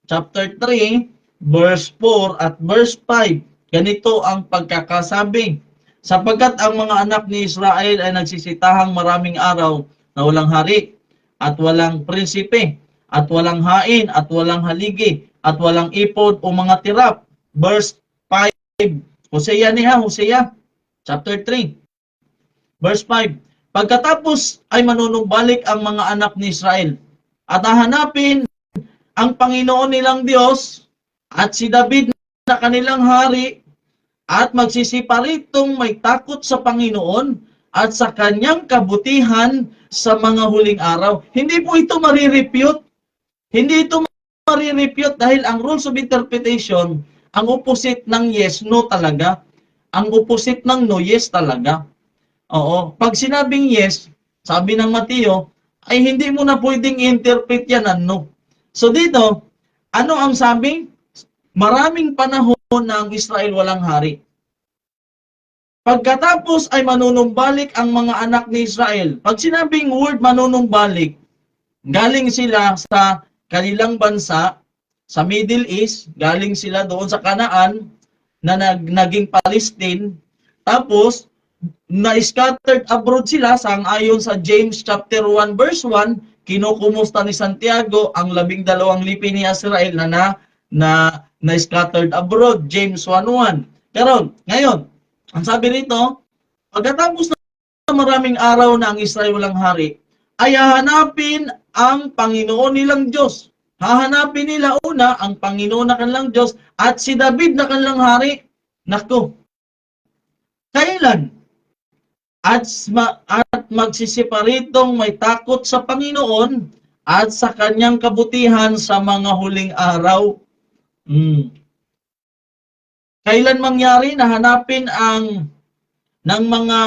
chapter 3 verse 4 at verse 5. Ganito ang pagkakasabi. Sapagkat ang mga anak ni Israel ay nagsisitahang maraming araw na walang hari at walang prinsipe at walang hain at walang haligi at walang ipod o mga tirap. Verse 5. Hosea chapter 3. Verse 5, pagkatapos ay manunumbalik ang mga anak ni Israel at hahanapin ang Panginoon nilang Diyos at si David na kanilang hari at magsisiparitong may takot sa Panginoon at sa kanyang kabutihan sa mga huling araw. Hindi po ito marirepute. Hindi ito marirepute dahil ang rules of interpretation, ang opposite ng yes, no talaga. Ang opposite ng no, yes talaga. Oo. Pag sinabing yes, sabi ng Mateo, ay hindi mo na pwedeng i-interpret yan ang no. So dito, ano ang sabi? Maraming panahon na ang Israel walang hari. Pagkatapos ay manunumbalik ang mga anak ni Israel. Pag sinabing word manunumbalik, galing sila sa kanilang bansa, sa Middle East, galing sila doon sa Canaan, na naging Palestine, tapos na-scattered abroad sila sang-ayon sa James chapter 1 verse 1, kinukumusta ni Santiago ang 12 lipi ni Israel na scattered abroad, James 1:1. Pero ngayon, ang sabi rito, pagkatapos na maraming araw na ang Israel walang hari, ay hahanapin ang Panginoon nilang Diyos. Hahanapin nila una ang Panginoon na kanilang Diyos at si David na kanilang hari. Naku, kailan? At magsisiparitong may takot sa Panginoon at sa kanyang kabutihan sa mga huling araw. Kailan mangyari na hanapin ng mga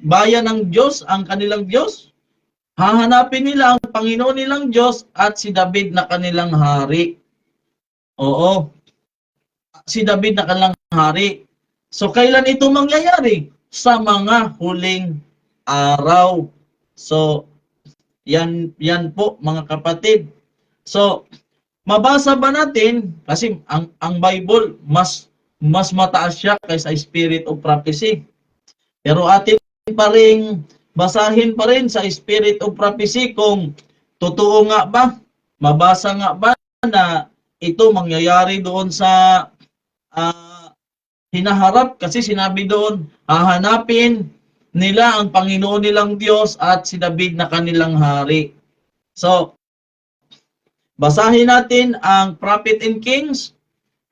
bayan ng Diyos ang kanilang Diyos? Hahanapin nila ang Panginoon nilang Diyos at si David na kanilang hari. Oo. Si David na kanilang hari. So kailan ito mangyayari? Sa mga huling araw. So yan po mga kapatid. So mabasa ba natin kasi ang Bible mas mataas siya kaysa Spirit of Prophecy. Pero atin pa ring basahin pa rin sa Spirit of Prophecy kung totoo nga ba, mabasa nga ba na ito mangyayari doon sa hinaharap, kasi sinabi doon, hahanapin nila ang Panginoon nilang Diyos at si David na kanilang hari. So, basahin natin ang Prophet and Kings,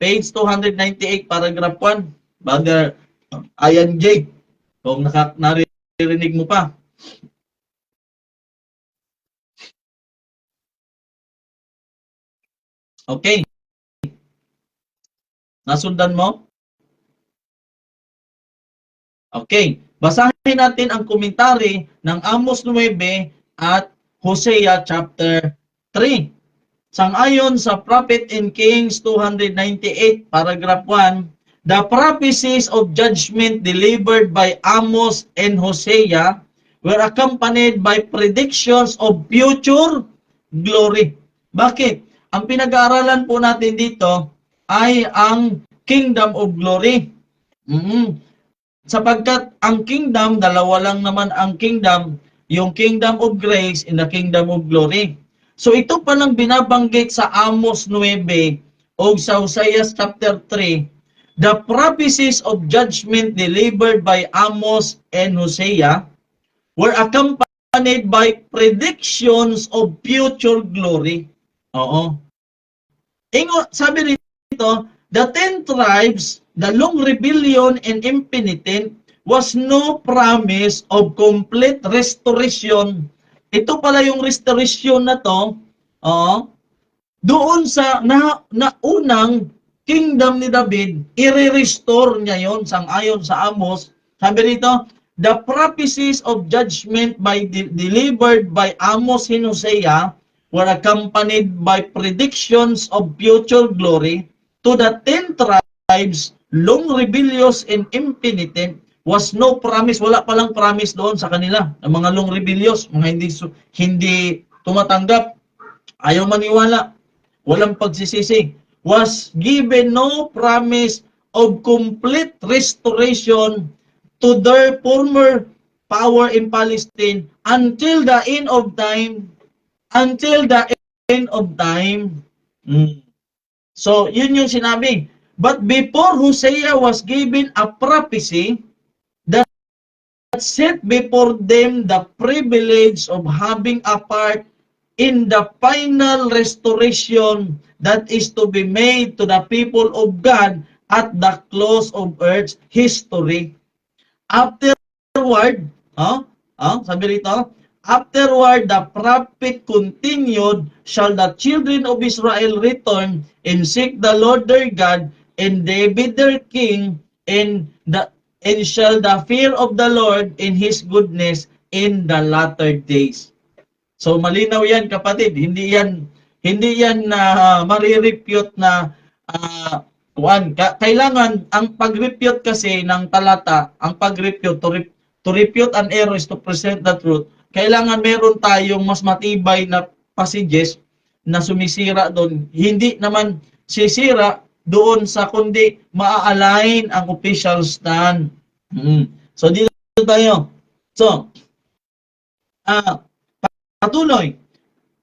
page 298, paragraph 1. Brother Ian J, kung naririnig mo pa. Okay. Nasundan mo? Okay. Basahin natin ang komentary ng Amos 9 at Hosea chapter 3. Sang-ayon sa Prophet and Kings 298, paragraph 1, the prophecies of judgment delivered by Amos and Hosea were accompanied by predictions of future glory. Bakit? Ang pinag-aaralan po natin dito ay ang Kingdom of Glory. Sapagkat ang kingdom, dalawa lang naman ang kingdom, yung Kingdom of Grace and the Kingdom of Glory. So ito palang binabanggit sa Amos 9 o sa Hosea chapter 3, the prophecies of judgment delivered by Amos and Hosea were accompanied by predictions of future glory. Oo. Sabi rito, the 10 tribes, the long rebellion and impenitent was no promise of complete restoration. Ito pala yung restoration na to, doon sa unang kingdom ni David, i-restore niya yon sang-ayon sa Amos. Sabi rito, the prophecies of judgment delivered by Amos and Hosea were accompanied by predictions of future glory. To the 10 tribes, long rebellious and impenitent, was no promise. Wala palang promise doon sa kanila. Ang mga long rebellious, mga hindi tumatanggap, ayaw maniwala, walang pagsisisi, was given no promise of complete restoration to their former power in Palestine until the end of time. Until the end of time. So, yun yung sinabi. But before Hosea was given a prophecy, the set before them the privilege of having a part in the final restoration that is to be made to the people of God at the close of earth's history. Afterward, sabi rito, afterward the prophet continued, shall the children of Israel return and seek the Lord their God and David their king, and shall the fear of the Lord in his goodness in the latter days. So malinaw yan kapatid, hindi yan na marirepute na kailangan ang pag-repute kasi ng talata, ang pag-repute to refute an error is to present the truth. Kailangan meron tayong mas matibay na passages na sumisira doon. Hindi naman sisira doon sa kundi maa-align ang official stand. So dito tayo. So patuloy.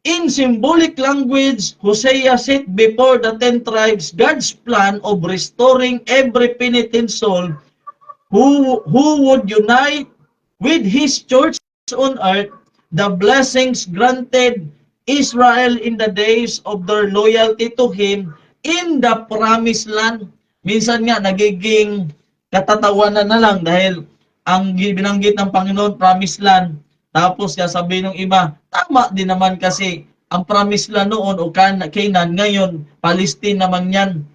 In symbolic language, Hosea set before the 10 tribes God's plan of restoring every penitent soul who would unite with his church on earth, the blessings granted Israel in the days of their loyalty to Him in the promised land. Minsan nga nagiging katatawanan na lang dahil ang binanggit ng Panginoon, promised land. Tapos sasabihin ng iba, tama din naman kasi ang promised land noon o Canaan, ngayon Palestine naman yan.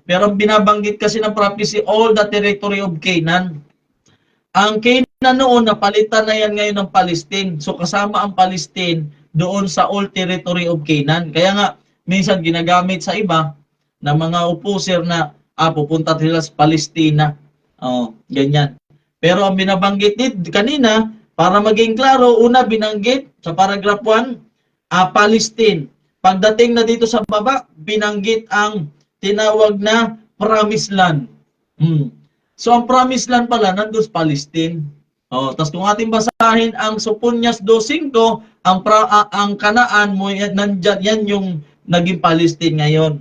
Pero binabanggit kasi ng prophecy, all the territory of Canaan. Ang Canaan noon, napalitan na yan ngayon ng Palestine. So kasama ang Palestine doon sa all territory of Canaan. Kaya nga, minsan ginagamit sa iba na mga opposer na pupunta sila sa Palestina. Ganyan. Pero ang binabanggit kanina, para maging klaro, una binanggit sa paragraph 1, Palestine. Pagdating na dito sa baba, binanggit ang tinawag na promised land. So ang promised land pala nandun sa Palestine. Tapos kung ating basahin ang Soponias 2:5, ang Kanaan mo nandiyan, yan yung naging Palestine ngayon.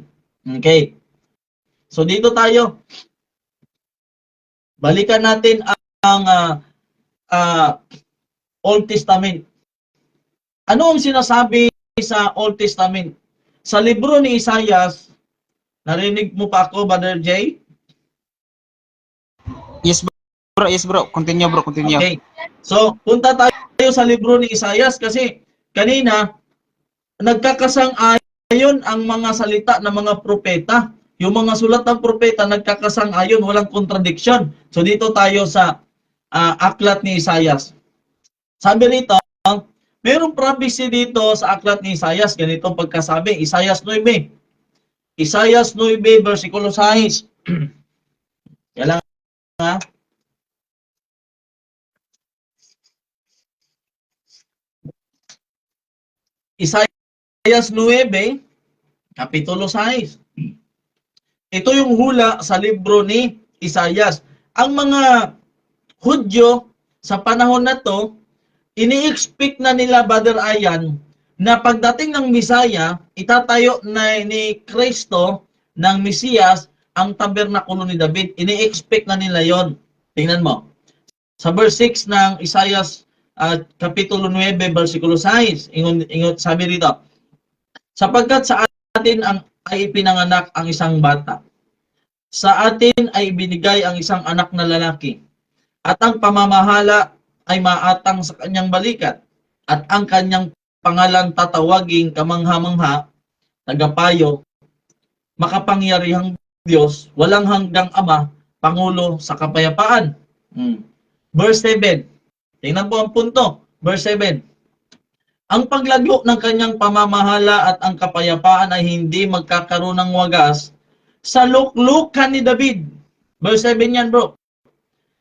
Okay. So dito tayo. Balikan natin ang Old Testament. Ano ang sinasabi sa Old Testament? Sa libro ni Isaias, narinig mo pa ako, Brother Jay? Yes bro. Continue bro, continue. Okay. So, punta tayo sa libro ni Isaias kasi kanina, nagkakasang-ayon ang mga salita ng mga propeta. Yung mga sulat ng propeta, nagkakasang-ayon, walang contradiction. So, dito tayo sa aklat ni Isaias. Sabi rito, mayroong prophecy dito sa aklat ni Isaias, ganitong pagkasabi, Isaias 9. Isaias 9, versikulo 6. Kailangan nga. Isaias 9, kapitulo 6. Ito yung hula sa libro ni Isaias. Ang mga Hudyo sa panahon na to, ini-expect na nila, Brother Ayan, na pagdating ng Misaya, itatayo na ni Kristo ng Mesiyas ang tabernakulo ni David. Ini-expect na nila yon. Tingnan mo. Sa verse 6 ng Isaias kapitulo 9, versikulo 6, ingot sabi rito, sapagkat sa atin ay ipinanganak ang isang bata. Sa atin ay binigay ang isang anak na lalaki. At ang pamamahala ay maatang sa kanyang balikat, at ang kanyang pangalan tatawaging kamangha-mangha, tagapayo, makapangyarihang Diyos, walang hanggang Ama, Pangulo sa kapayapaan. Verse 7. Tingnan po ang punto. Verse 7. Ang paglago ng kanyang pamamahala at ang kapayapaan ay hindi magkakaroon ng wagas sa luklukan ni David. Verse 7 yan bro.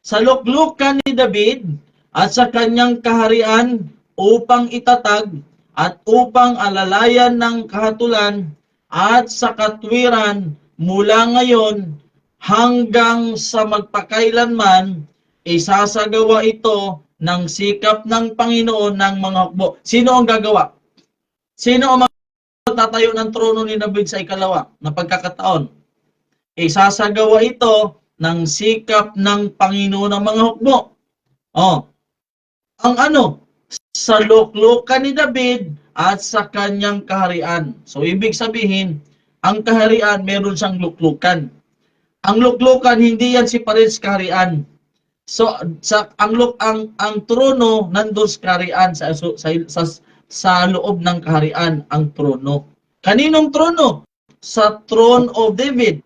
Sa luklukan ni David at sa kanyang kaharian upang itatag at upang alalayan ng kahatulan at sa katwiran mula ngayon hanggang sa magpakailanman, isasagawa ito ng sikap ng Panginoon ng mga hukbo. Sino ang gagawa? Sino ang magtatayo ng trono ni David sa ikalawa na pagkakataon? Isasagawa ito ng sikap ng Panginoon ng mga hukbo. Oh, ang ano, sa luklukan ni David at sa kanyang kaharian. So, ibig sabihin, ang kaharian, meron siyang luklukan. Ang luklukan, hindi yan si Paris kaharian. So, ang trono nandun sa kaharian, sa loob ng kaharian, ang trono. Kaninong trono? Sa throne of David.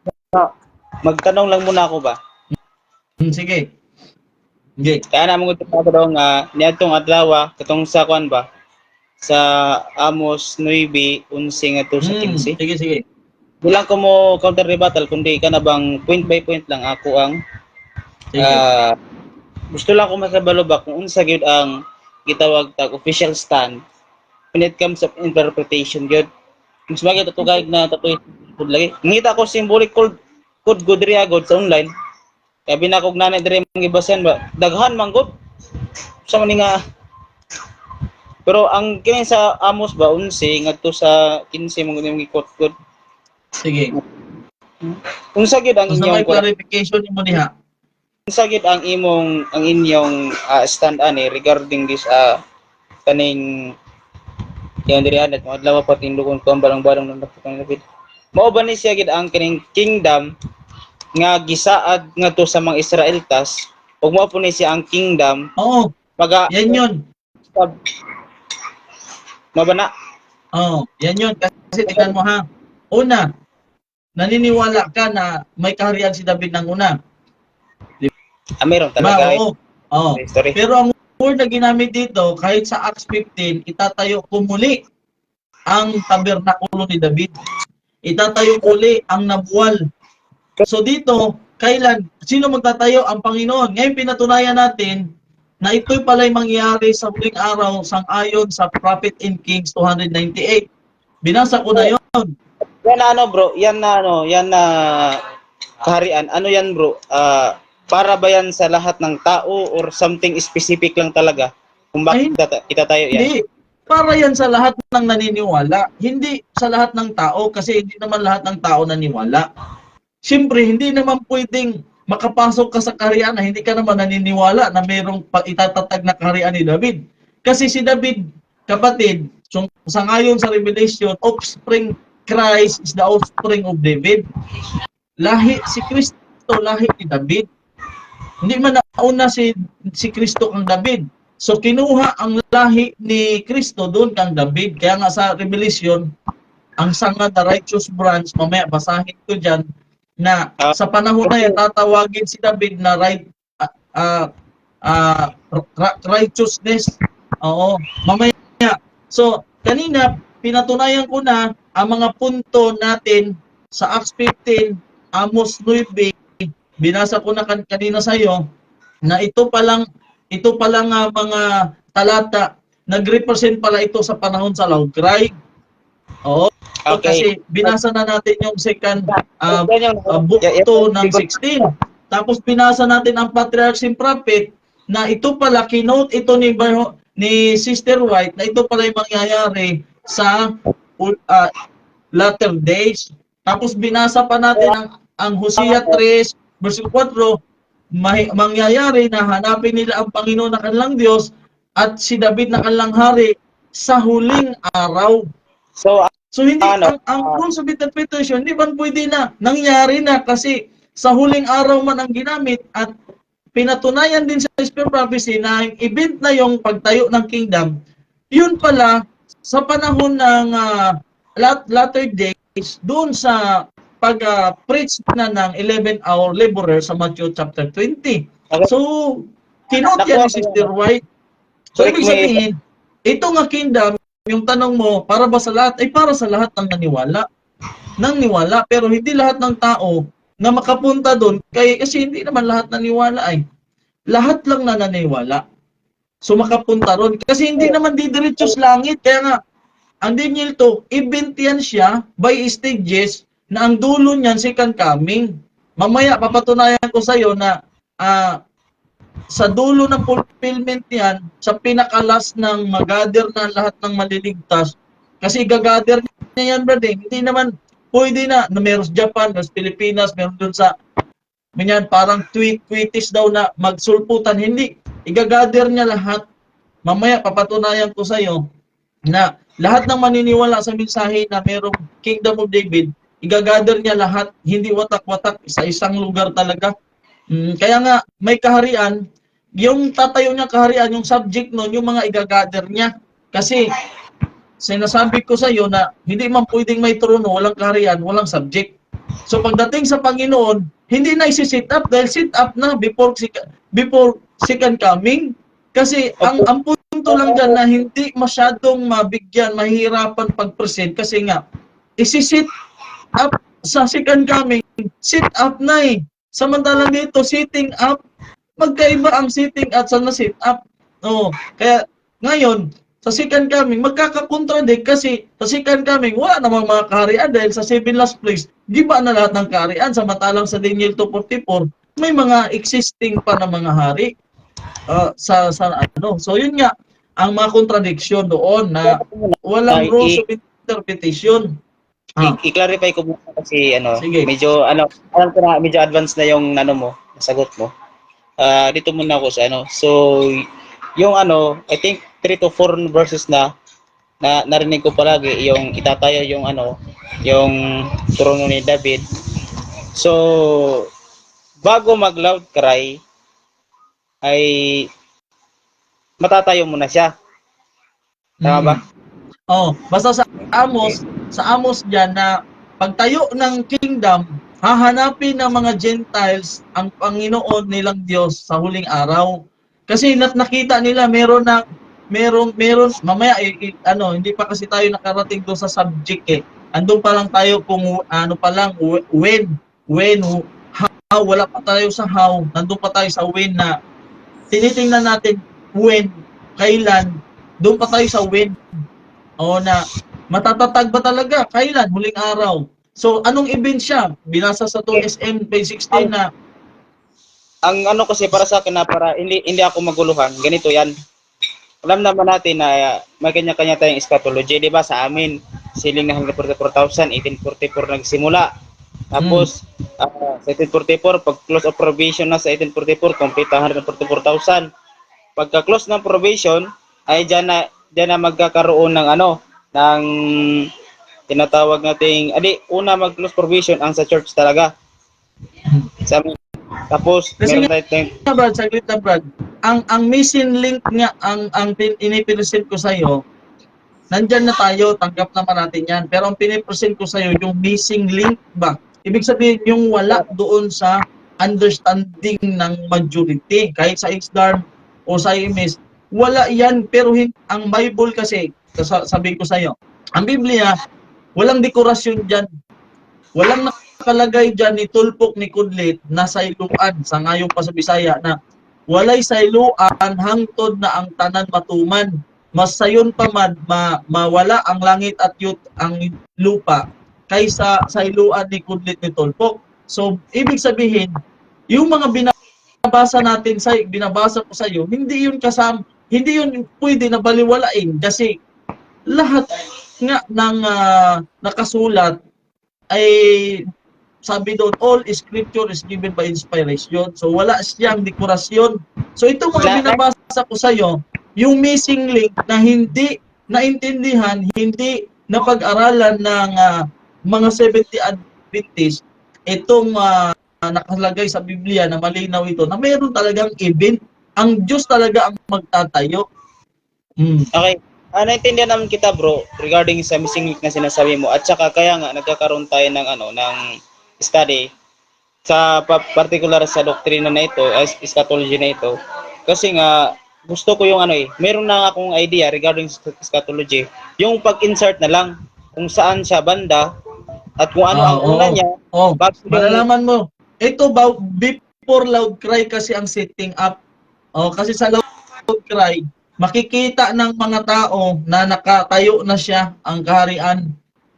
Magtanong lang muna ako ba? Sige. Sige. Kaya naman ko ito daw nga, niadtong adlaw, katong sa kwan ba? Sa Amos 9:11 nga to sa 15. Sige, sige. Bilang ko mo counter rebuttal, kundi ka na bang point by point lang ako ang Sige. gusto lang ko masabalo ba kung unsa gyud ang gitawag tag official stand when it comes of interpretation gyud. Mas bagay to guide na tatoy pud lagi. Ngita ko symbolic code good riya god sa online. Kaya binakog nanay dire mga gibasan ba daghan man god. Sa man nga pero ang kini sa Amos ba 11 ngadto sa 15 mga yung quote good. Sige. Unsa gyud ang Basta may inyong clarification mo diha. unsa gyud ang inyong stand ani regarding this kaning yung dirihan at mga adlaw pa tindukon ko ang barang-barang ng naputang David. Mao ba ni siya gid ang kining kingdom nga gisaad ngadto sa mga Israelitas ug mao po ni siya ang kingdom Oo, maga yan yun. mabana. Oo, yan yun. Kasi tingnan mo ha. Una, naniniwala ka na may kaharian si David ng una. Meron Ba, talaga. oo. Oo. History. Pero ang word na ginamit dito, kahit sa Acts 15, itatayo kumuli ang tabernakulo ni David. Itatayo muli ang nabuwal. So dito, kailan? Sino magtatayo? Ang Panginoon. Ngayon pinatunayan natin na ito'y pala'y mangyayari sa huling araw sang-ayon sa Prophet in Kings 298. Binasa ko na yon. Yan na bro, yan na kaharian. Ano yan bro? Para ba yan sa lahat ng tao or something specific lang talaga? Kung bakit itatayo yan? Hindi. Para yan sa lahat ng naniniwala. Hindi sa lahat ng tao kasi hindi naman lahat ng tao naniniwala. Siyempre, hindi naman pwedeng makapasok ka sa kaharian na hindi ka naman naniniwala na mayroong itatatag na kaharian ni David. Kasi si David, kapatid, sangayon sa Revelation, offspring Christ is the offspring of David. Lahi, si Kristo, lahi ni David. Hindi man nauna si Kristo kang David. So kinuha ang lahi ni Kristo doon kang David. Kaya nga sa Revelation, ang sanga the righteous branch, mamaya basahin ko dyan, na sa panahon na yan, tatawagin si David na righteousness. Oo, mamaya. So, kanina, pinatunayan ko na ang mga punto natin sa Acts 15, Amos 9, binasa ko na kanina sa iyo na ito palang mga talata nagrepresent pala ito sa panahon sa loud cry. Oo. Okay. Kasi binasa na natin yung second book 2 ng 16. Tapos binasa natin ang Patriarchs and Prophet na ito pala kinote ito ni Sister White na ito pala yung mangyayari sa latter days. Tapos binasa pa natin ang Hosea 3 verse 4, mangyayari na hanapin nila ang Panginoon na kanilang Diyos at si David na kanilang hari sa huling araw. So hindi ang rules of interpretation hindi man pwede na nangyari na kasi sa huling araw man ang ginamit at pinatunayan din sa Spirit Prophecy na ang event na yung pagtayo ng kingdom, yun pala sa panahon ng latter days doon sa pag-preach na ng 11-hour laborer sa Matthew chapter 20. So, kinote yan ni Sister White. So, ibig sabihin, ito nga kingdom, yung tanong mo, para ba sa lahat? Ay, para sa lahat ng naniwala. Pero hindi lahat ng tao na makapunta doon, kasi hindi naman lahat naniwala ay. Lahat lang na naniwala. So, makapunta ron. Kasi hindi naman didiretso sa langit. Kaya nga, ang Daniel 2, event yan siya by stages na ang dulo niyan second coming. Mamaya, papatunayan ko sa iyo na sa dulo ng fulfillment yan, sa pinakalas ng magather na lahat ng maliligtas, kasi gagather niya yan, brother, hindi naman pwede na meron sa Japan, meron sa Pilipinas, meron dun sa, parang tweetis daw na magsulputan, hindi. Igagather niya lahat. Mamaya papatunayan ko sa iyo na lahat ng maniniwala sa mensahe na merong Kingdom of David, igagather niya lahat, hindi watak-watak, sa isang lugar talaga. Kaya nga, may kaharian, yung tatayo niya kaharian, yung subject nun, yung mga igagather niya. Kasi, sinasabi ko sa iyo na hindi man pwedeng may trono, walang kaharian, walang subject. So pagdating sa Panginoon, hindi na isi-sit up dahil sit up na before second coming. Kasi ang punto lang diyan na hindi masyadong mabigyan, mahirapan pag-present kasi nga isi-sit up sa second coming, sit up na eh. Samantalang dito, sitting up, magkaiba ang sitting at sa na-sit up. Oh, kaya ngayon, sa second coming, magkaka-contradict kasi sa second coming, wala namang mga kaharian dahil sa 7 last place, giba na lahat ng kaharian. Samantalang sa Daniel 2:44, may mga existing pa na mga hari. So yun nga, ang mga contradiction doon na walang rules of interpretation. I-clarify ko muna kasi Sige. medyo alam ko na medyo advanced na yung mo, sagot mo. Dito muna ako sa So yung I think 3 to 4 verses na narinig ko palagi yung itatayo yung yung trono ni David. So bago mag loud cry ay matatayo muna siya. Tama ba? Basta sa Amos diyan na pagtayo ng kingdom, hahanapin ng mga Gentiles ang Panginoon nilang Diyos sa huling araw. Kasi nakita nila meron mamaya hindi pa kasi tayo nakarating doon sa subject eh. Andun pa lang tayo kung when, how, wala pa tayo sa how, nandun pa tayo sa when na tinitingnan natin when, kailan, doon pa tayo sa when. Na matatatag ba talaga? Kailan? Huling araw. So, anong event siya? Binasa sa 2SM page 16 na ang kasi para sa akin na para hindi ako maguluhan, ganito yan. Alam naman natin na may kanya-kanya tayong eschatology, di ba? Sa amin, siling na 144,000, 1844 nagsimula. Tapos, sa 1844, pag close of probation na sa 1844, complete 144,000. Pagka close ng probation, ay dyan na magkakaroon ng ng tinatawag nating, una mag-close probation ang sa church talaga. Sa amin. Tapos, kasi meron tayong Brad, saglit na Brad. Ang missing link nga, ang inipresent ko sa'yo, nandyan na tayo, tanggap naman natin yan. Pero ang pinipresent ko sa'yo, yung missing link ba? Ibig sabihin, yung wala doon sa understanding ng majority. Kahit sa XDARM o sa IMS, wala yan. Pero ang Bible kasi, sabihin ko sa'yo, ang Biblia, walang dekorasyon dyan. Walang nakalagay dyan ni Tulpok ni Kudlit na sayluan sa ngayong pa sa Bisaya na walay sayluan hangtod na ang tanan matuman. Mas sayon pa man mawala ang langit at ang lupa kaysa sayluan ni Kudlit ni Tulpok. So, ibig sabihin, yung mga binabasa ko sa iyo, hindi yun pwede na baliwalain kasi lahat nga ng nakasulat ay sabi doon, all scripture is given by inspiration. So, wala siyang dekorasyon. So, itong mga binabasa ko sa iyo, yung missing link na hindi naintindihan, hindi napag-aralan ng mga 70 Adventist, itong nakalagay sa Biblia na malinaw ito, na mayroon talagang event. Ang Diyos talaga ang magtatayo. Okay. Naintindihan naman kita bro regarding sa missing link na sinasabi mo at saka kaya nga nagkakaroon tayo ng ng study sa particular sa doktrina na ito, eschatology na ito. Kasi nga gusto ko yung meron na akong idea regarding sa eschatology, yung pag-insert na lang kung saan siya banda at kung ano ang una niya. Malalaman mo. Ito before loud cry kasi ang setting up. Kasi sa loud cry, makikita ng mga tao na nakatayo na siya ang kaharian.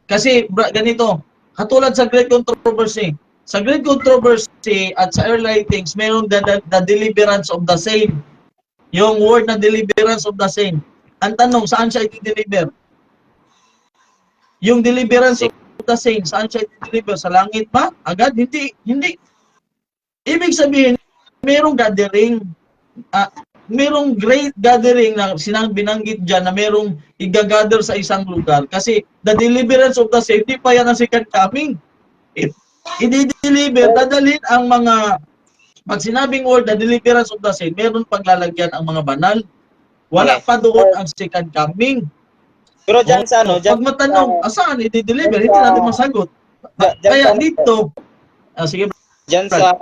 Kasi ganito, katulad sa Great Controversy. Sa Great Controversy at sa early writings, mayroong the deliverance of the saint. Yung word na deliverance of the saint. Ang tanong, saan siya i-deliver? Yung deliverance of the saint, saan siya i-deliver? Sa langit ba? Agad? Hindi. Ibig sabihin, mayroong gathering. merong great gathering na binanggit dyan na merong i-gather sa isang lugar kasi the deliverance of the saints, di pa yan ang second coming. I-deliver, dadalhin ang mga, pag sinabing word, the deliverance of the saints, meron paglalagyan ang mga banal. Wala Okay. pa doon ang second coming. Pero dyan sa ano, Pag matanong, saan i-deliver, hindi natin masagot. Kaya dito, sige, dyan sa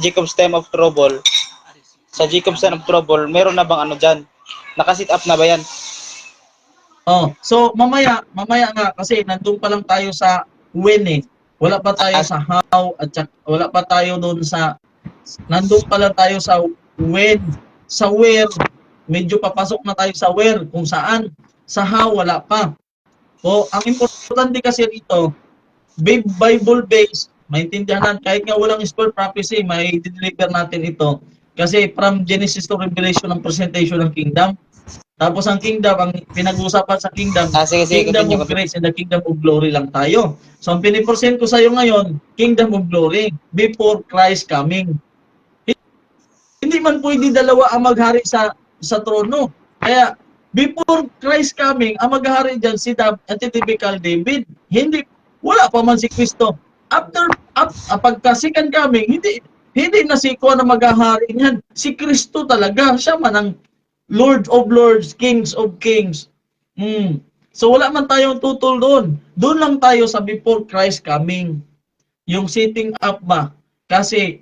Jacob's Time of Trouble, sa Jacob's Time of Trouble, meron na bang ano dyan? Nakasit up na ba yan? So mamaya nga kasi nandun pa lang tayo sa when eh. Wala pa tayo sa how at wala pa tayo doon sa nandun pa lang tayo sa when, sa where, medyo papasok na tayo sa where, kung saan, sa how wala pa. Ang importante kasi dito, Bible based, maintindihan kahit nga walang spell prophecy, may deliver natin ito. Kasi from Genesis to Revelation ang presentation ng kingdom. Tapos ang kingdom, ang pinag-uusapan sa kingdom, sige, kingdom continue. of grace and the kingdom of glory lang tayo. So ang pinipresent ko sa iyo ngayon, kingdom of glory, before Christ coming. Hindi man pwede dalawa ang maghari sa trono. Kaya before Christ coming, ang maghari diyan si typical David. Wala pa man si Kristo. Pagka second coming, hindi na si Kuan na maghahari niyan. Si Kristo talaga, siya man ang Lord of Lords, Kings of Kings. So wala man tayong tutol doon. Doon lang tayo sa before Christ coming. Yung sitting up ba? Kasi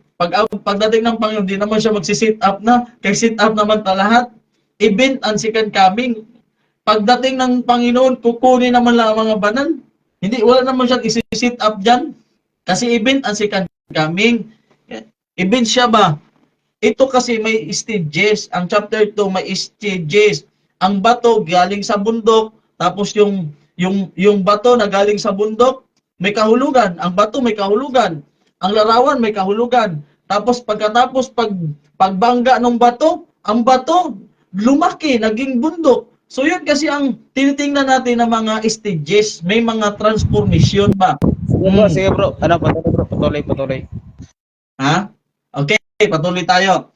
pagdating ng Panginoon, di naman siya magsi-sit up na. Kaya sit up naman lahat. Event ang second coming. Pagdating ng Panginoon, kukunin naman lang ang mga banal. Wala naman siyang isi-sit up dyan. Kasi event ang second coming. Event siya ba? Ito kasi may stages. Ang chapter 2 may stages. Ang bato galing sa bundok, tapos yung bato na galing sa bundok, may kahulugan. Ang bato may kahulugan. Ang larawan may kahulugan. Tapos pagkatapos pagbangga ng bato, ang bato lumaki, naging bundok. So yun kasi ang tinitingnan natin ng mga stages. May mga transformation ba? Sige bro. Ano, patuloy. Ha? Okay, patuloy tayo.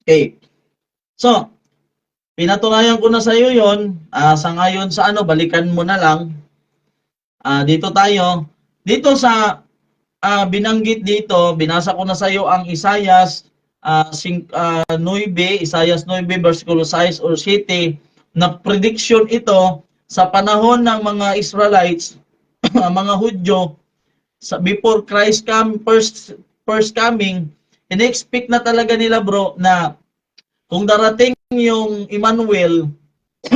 Okay. So, pinatunayan ko na sa iyo yon. Sa ngayon sa balikan mo na lang. Dito tayo. Dito sa binanggit dito, binasa ko na sa iyo ang Isaias 9, Isaias 9 versikulo 6 or 7 na prediction ito sa panahon ng mga Israelites, mga Hudyo, before Christ first coming, in-expect na talaga nila bro na kung darating yung Emmanuel,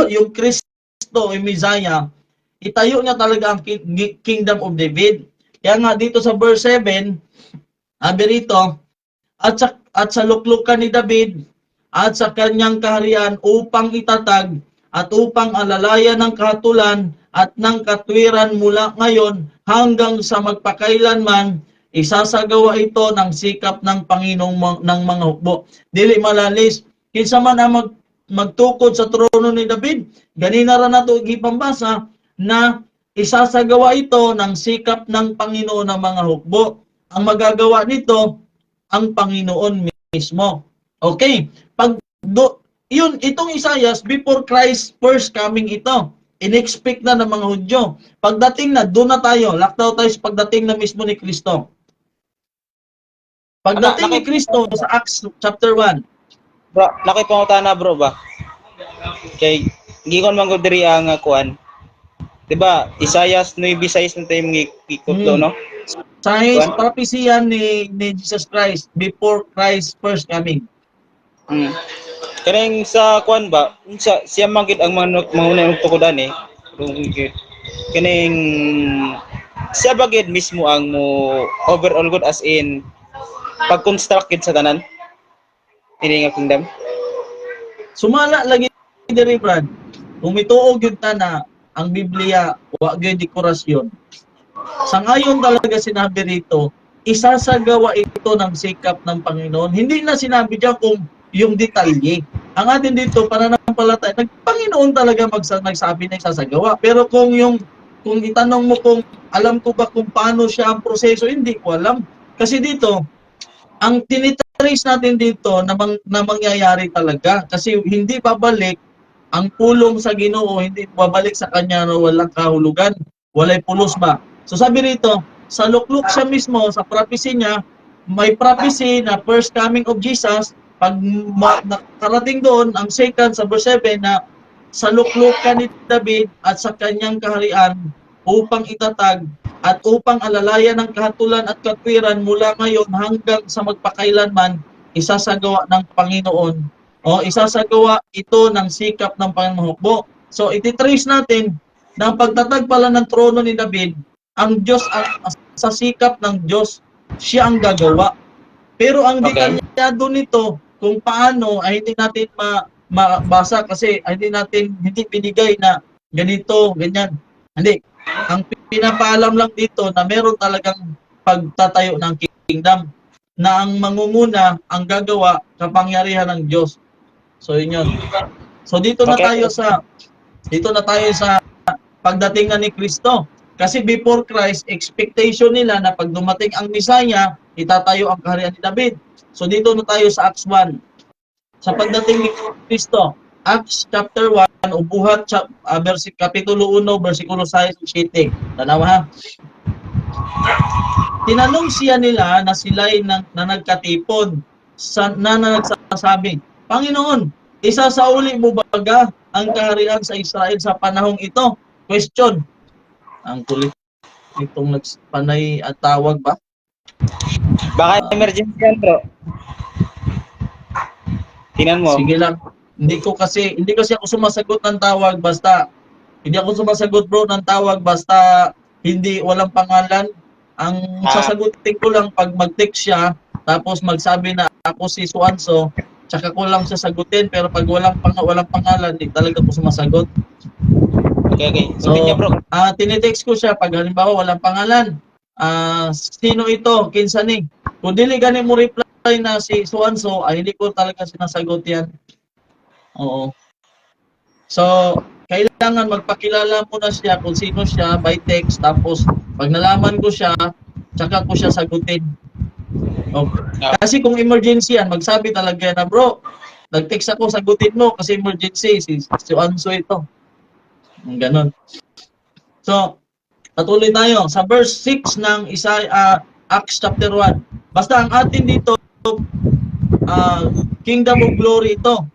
yung Kristo, yung Messiah, itayo niya talaga ang kingdom of David. Kaya nga dito sa verse 7, sabi rito, at sa luklukan ni David at sa kanyang kaharian upang itatag at upang alalayan ng kahatulan at ng katwiran mula ngayon hanggang sa magpakailanman, isasagawa ito ng sikap ng Panginoong ng mga hukbo. Dili malalis, kinsa man ang magtukod sa trono ni David, ganina ra nato gipambasa na isasagawa ito ng sikap ng Panginoon ng mga hukbo. Ang magagawa nito, ang Panginoon mismo. Okay, itong Isaias, before Christ first coming ito, in-expect na ng mga Hudyo. Pagdating na, doon na tayo, laktaw tayo sa pagdating na mismo ni Kristo. Pagdating ni Kristo sa Acts chapter 1. Bro, nakipangutana bro ba? Kay gigon man gud diri ang kuan. 'Di ba? Isaias 9:6 na tayo ngikutlo no? Sa prophecy yan ni Jesus Christ before Christ first coming. Kaning sa kuan ba? Siya man gid ang mga tukudan eh. Kaning siya ba gid mismo ang mo overall good as in pag-construct sa tanan? Ini nga kingdom. Sumala lagi diri Brad. Kung mituog yun ta na ang Biblia wa gyud dekorasyon. Sa ngayon talaga sinabi rito, isasagawa ito ng sikap ng Panginoon. Hindi na sinabi diyan kung yung detalye. Ang atin dito pananampalataya, Panginoon talaga nagsabi na isasagawa. Pero kung itanong mo kung alam ko ba kung paano siya ang proseso, hindi ko alam. Kasi dito, ang tinitrace natin dito na mangyayari talaga kasi hindi babalik ang pulong sa Ginoo, hindi babalik sa kanya na walang kahulugan, walay pulos ba. So sabi rito, sa lukluk siya mismo, sa prophecy niya, may prophecy na first coming of Jesus, pag nakarating doon, ang second sa verse 7 na sa luklukan ni David at sa kanyang kaharian upang itatag at upang alalayan ng kahatulan at katwiran mula ngayon hanggang sa magpakailanman, isasagawa ng Panginoon o isasagawa ito ng sikap ng Panginoon. So ititrace natin na ang pagtatag pala ng trono ni David, ang Diyos sa sikap ng Diyos, siya ang gagawa. Pero ang detalyado nito kung paano ay hindi natin mabasa kasi hindi binigay na ganito, ganyan. Hindi. Ang pinapaalam lang dito na meron talagang pagtatayo ng kingdom na ang mangunguna, ang gagawa, kapangyarihan ng Diyos. So yun yun. So dito na tayo sa pagdating na ni Kristo. Kasi before Christ, expectation nila na pag dumating ang Messiah, itatayo ang kaharian ni David. So dito na tayo sa Acts 1. Sa pagdating ni Kristo, Acts chapter 1, ubuhat kapitulo 1, versikulo 6 7. Tanawa ha. Tinanong siya nila na sila'y na nagkatipon na nagsasabi, Panginoon, isasauli mo baga ang kaharian sa Israel sa panahong ito? Question. Ang kulit itong panay at tawag ba? Baka emergency yan, bro. Tingnan mo. Sige lang. Hindi kasi ako sumasagot ng tawag basta hindi walang pangalan. Ang sasagutin ko lang pag mag-text siya tapos magsabi na ako si Suanso, tsaka ko lang sasagutin pero pag walang pangalan, hindi talaga ako sumasagot. Okay. So, bro. Tinitext ko siya pag halimbawa walang pangalan. Sino ito? Kinsani. Kung dili gani mo reply na si Suanso, ay hindi ko talaga sinasagot yan. Oo. So, kailangan magpakilala mo na siya kung sino siya by text. Tapos, pag nalaman ko siya, tsaka ko siya sagutin. Okay. Kasi kung emergency yan, magsabi talaga na, bro, nag-text ako, sagutin mo kasi emergency. Si Suanso ito. Ganon. So, patuloy tayo sa verse 6 ng Acts chapter 1. Basta ang atin dito, Kingdom of Glory ito.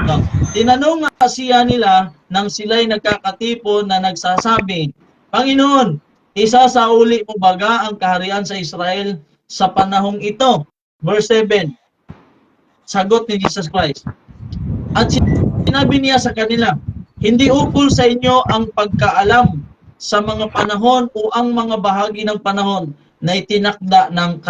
No. Tinanong nga siya nila nang sila'y nagkakatipon na nagsasabi, Panginoon, isasauli mo baga ang kaharian sa Israel sa panahong ito? Verse 7. Sagot ni Jesus Christ. At sinabi niya sa kanila, hindi ukol sa inyo ang pagkaalam sa mga panahon o ang mga bahagi ng panahon na itinakda ng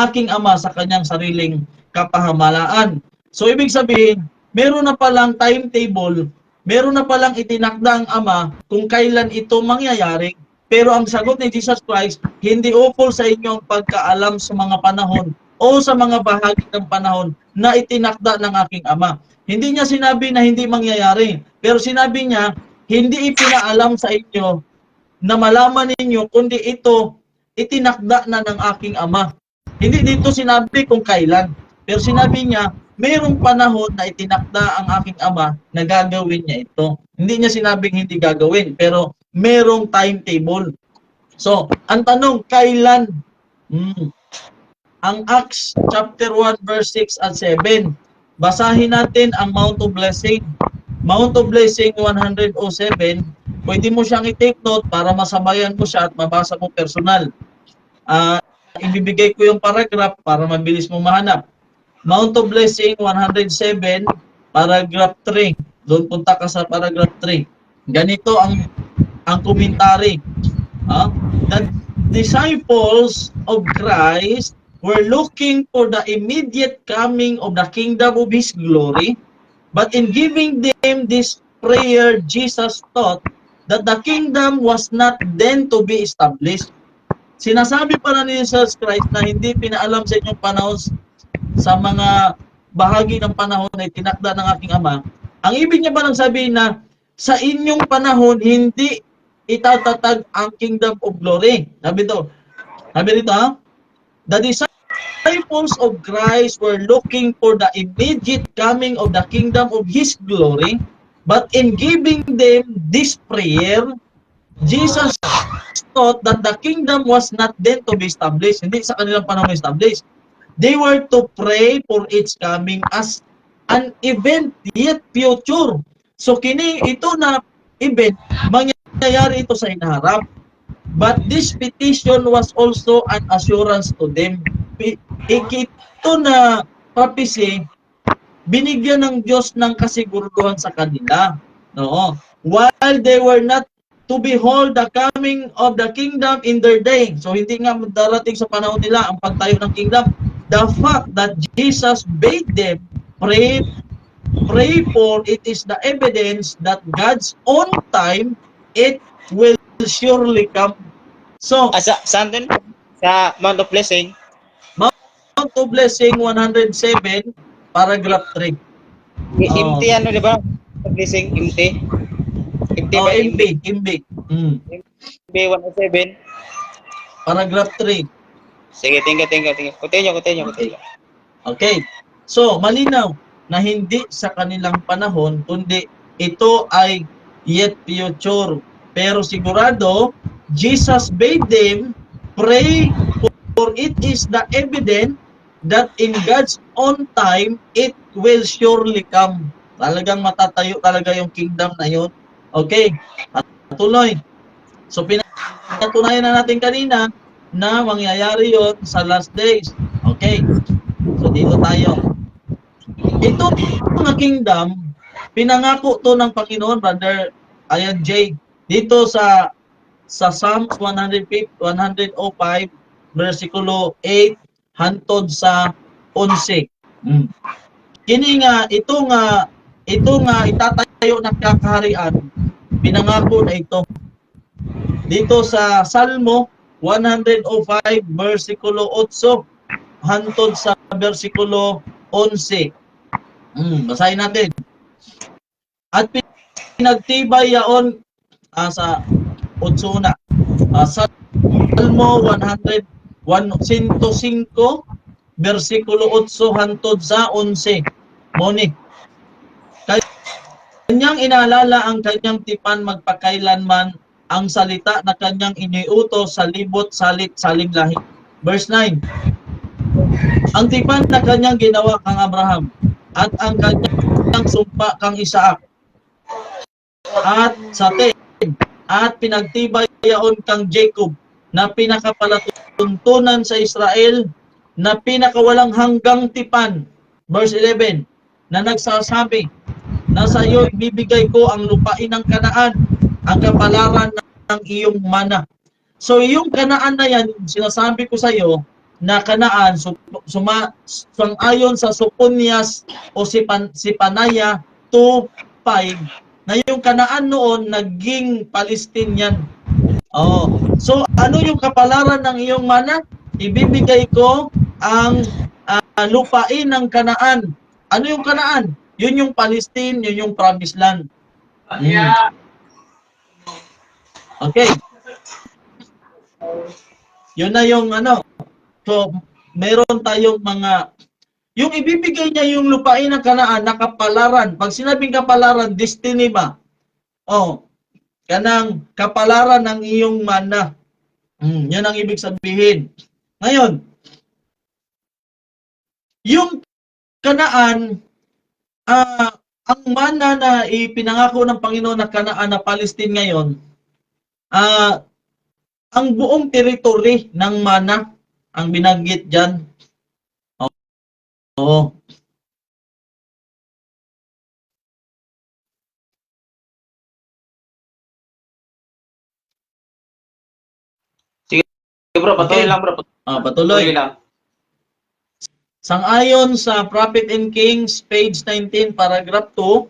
aking ama sa kanyang sariling kapahamalaan. So ibig sabihin, meron na palang timetable, meron na palang itinakda ang ama kung kailan ito mangyayari. Pero ang sagot ni Jesus Christ, hindi ukol sa inyo ang pagkaalam sa mga panahon o sa mga bahagi ng panahon na itinakda ng aking ama. Hindi niya sinabi na hindi mangyayari. Pero sinabi niya, hindi ipinaalam sa inyo na malaman ninyo, kundi ito itinakda na ng aking ama. Hindi dito sinabi kung kailan. Pero sinabi niya, mayroong panahon na itinakda ang aking ama na gagawin niya ito. Hindi niya sinabing hindi gagawin, pero mayroong timetable. So, ang tanong, kailan? Ang Acts chapter 1 verse 6 at 7. Basahin natin ang Mount of Blessing. Mount of Blessing 107. Pwede mo siyang i-take note para masabayan mo siya at mabasa mo personal. Ibibigay ko yung paragraph para mabilis mo mahanap. Mount of Blessing 107, paragraph 3. Doon punta ka sa paragraph 3. Ganito ang commentary. The disciples of Christ were looking for the immediate coming of the kingdom of His glory, but in giving them this prayer, Jesus taught that the kingdom was not then to be established. Sinasabi pala ni Jesus Christ na hindi pinaalam sa inyong panahon sa mga bahagi ng panahon na itinakda ng aking ama. Ang ibig niya ba nang sabihin na sa inyong panahon hindi itatatag ang kingdom of glory? Sabi dito, the disciples disciples of Christ were looking for the immediate coming of the kingdom of His glory, but in giving them this prayer, Jesus taught that the kingdom was not then to be established. Hindi sa kanilang panahon established. They were to pray for its coming as an event yet future. So kini ito na event, mangyayari ito sa hinaharap. But this petition was also an assurance to them. Ito na prophecy, binigyan ng Diyos ng kasiguruhan sa kanila. No? While they were not to behold the coming of the kingdom in their day. So hindi nga darating sa panahon nila ang pagtayo ng kingdom. The fact that Jesus bade them pray for it is the evidence that God's own time it will surely come. So, Saan din? Sa Mount of Blessing? Mount of Blessing 107, paragraph 3. Imti ano, di ba? Blessing, imti. Imti ba? Imbi. MB 107. Paragraph 3. Sige, tingga. Continue. Okay. So, malinaw na hindi sa kanilang panahon, kundi ito ay yet future. Pero sigurado, Jesus bade them pray for it is the evidence that in God's own time, it will surely come. Talagang matatayo talaga yung kingdom na yun. Okay, patuloy. So, pinatunayan na natin kanina na mangyayari yon sa last days. Okay, so dito tayo. Ito mga kingdom, pinangako to ng Panginoon, Brother Ayan J. Dito sa Psalms 105, versikulo 8, hantod sa 11. Kini nga, ito nga itatayo ng kakaharian, pinangako na ito. Dito sa Salmo 105, versikulo 8, hantod sa versikulo 11. Basahin natin. At pinagtibay yaon sa 8 na. Salmo 105, versikulo 8 hantod sa 11. Moni. Kanyang inaalala ang kanyang tipan magpakailanman ang salita na kanyang iniutos sa libot salit saling lahi. Verse 9. Ang tipan na kanyang ginawa kang Abraham at ang kanyang sumpa kang Isaac at sa 10 at pinagtibay yaon kang Jacob na pinakapalatuntunan sa Israel na pinakawalang hanggang tipan. Verse 11 na nagsasabi na sa iyo ibibigay ko ang lupain ng Kanaan, ang kapalaran ng iyong mana. So yung Kanaan na yan, sinasabi ko sa iyo na Kanaan, ayon sa Soponias o si Panaya 2:5, na yung Kanaan noon naging Palestinian. So ano yung kapalaran ng iyong mana? Ibibigay ko ang lupain ng Kanaan. Ano yung Kanaan? Yun yung Palestine, yun yung promised land. Okay. Yun na yung ano. So, meron tayong yung ibibigay niya yung lupain ng Kanaan na kapalaran. Pag sinabing kapalaran, destiny ba? Kanang kapalaran ng iyong mana. Yan ang ibig sabihin. Ngayon, yung Kanaan, ang mana na ipinangako ng Panginoon na Kanaan na Palestine ngayon, ang buong teritoryo ng mana ang binanggit dyan. Oo. Sige bro, patuloy lang bro. Patuloy lang. Sang-ayon sa Prophet and Kings, page 19, paragraph 2,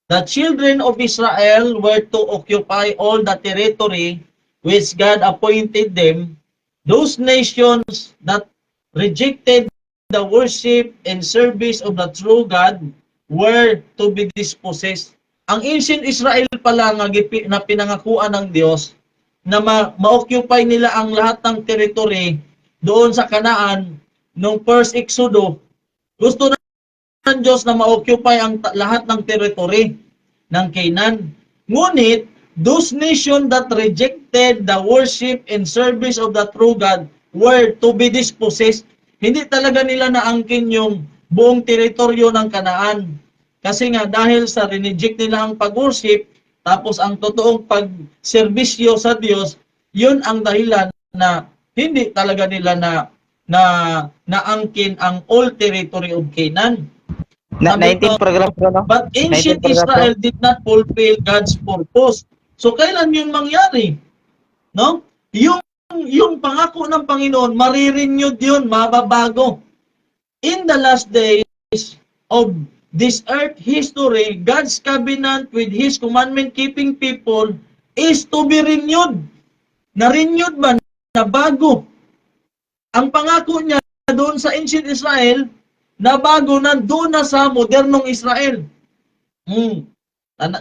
the children of Israel were to occupy all the territory which God appointed them. Those nations that rejected the worship and service of the true God were to be dispossessed. Ang ancient Israel pala na pinangakuan ng Diyos na ma-occupy nila ang lahat ng territory doon sa Kanaan, nung first Exodo, gusto ng Diyos na ma-occupy ang lahat ng territory ng Canaan. Ngunit, those nations that rejected the worship and service of the true God were to be dispossessed. Hindi talaga nila naangkin yung buong teritoryo ng Kanaan. Kasi nga dahil sa reject nila ang pag-worship, tapos ang totoong pag-serbisyo sa Diyos, yun ang dahilan na hindi talaga nila naangkin ang all territory of Canaan. Na 19 paragraph bro, no? But ancient 19 paragraph, Israel did not fulfill God's purpose. So kailan yun mangyari? No? Yung pangako ng Panginoon, marirenew yun, mababago. In the last days of this earth history, God's covenant with His commandment-keeping people is to be renewed. Na-renewed ba? Na bago. Ang pangako niya doon sa ancient Israel, na bago na doon na sa modernong Israel.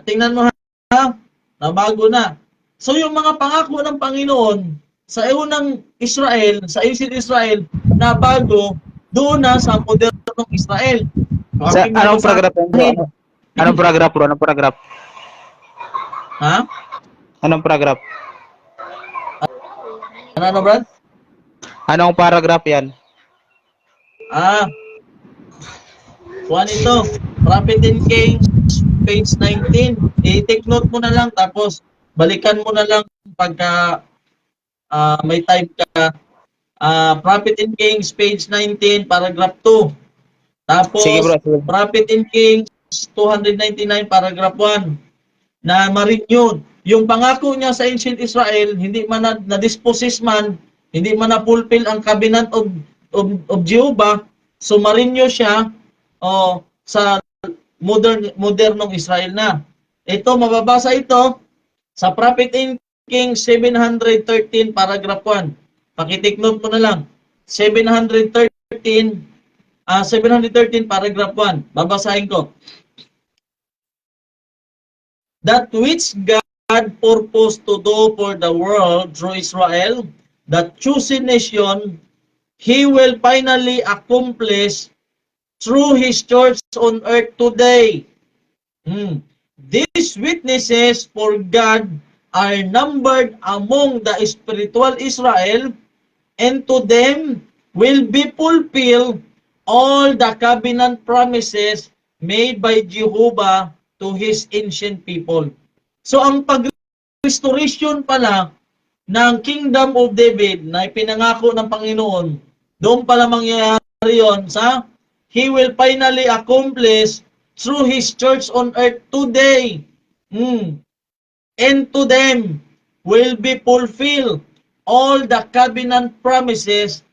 Tingnan mo ha, na bago na. So yung mga pangako ng Panginoon sa unang Israel, sa ancient Israel, na bago doon na sa modernong Israel. Sa anong paragraph bro? Anong paragraph bro? Anong paragraph? Ha? Anong paragraph? Ano Brad? Anong paragraph yan? Kuha nito, Prophet and Kings, page 19. I-take note mo na lang, tapos balikan mo na lang pagka may type ka. Prophet and Kings, page 19, paragraph 2. Tapos, Sige bro, sige. Prophet and Kings, 299, paragraph 1. Na ma-renew. Yung pangako niya sa ancient Israel, hindi man na-dispossess man, hindi man na-fulfill ang covenant of Jehovah, so ma-renew siya sa modernong Israel na. Ito, mababasa ito sa Prophet and Kings 713, paragraph 1. Pakitik note mo na lang. 713, paragraph 1. Babasahin ko. That which God purposed to do for the world through Israel, the chosen nation, He will finally accomplish through His church on earth today. These witnesses for God are numbered among the spiritual Israel, and to them will be fulfilled all the covenant promises made by Jehovah to His ancient people. So ang pag-restoration pala ng Kingdom of David na ipinangako ng Panginoon, doon pala mangyayari yon sa He will finally accomplish through His church on earth today. And to them will be fulfilled all the covenant promises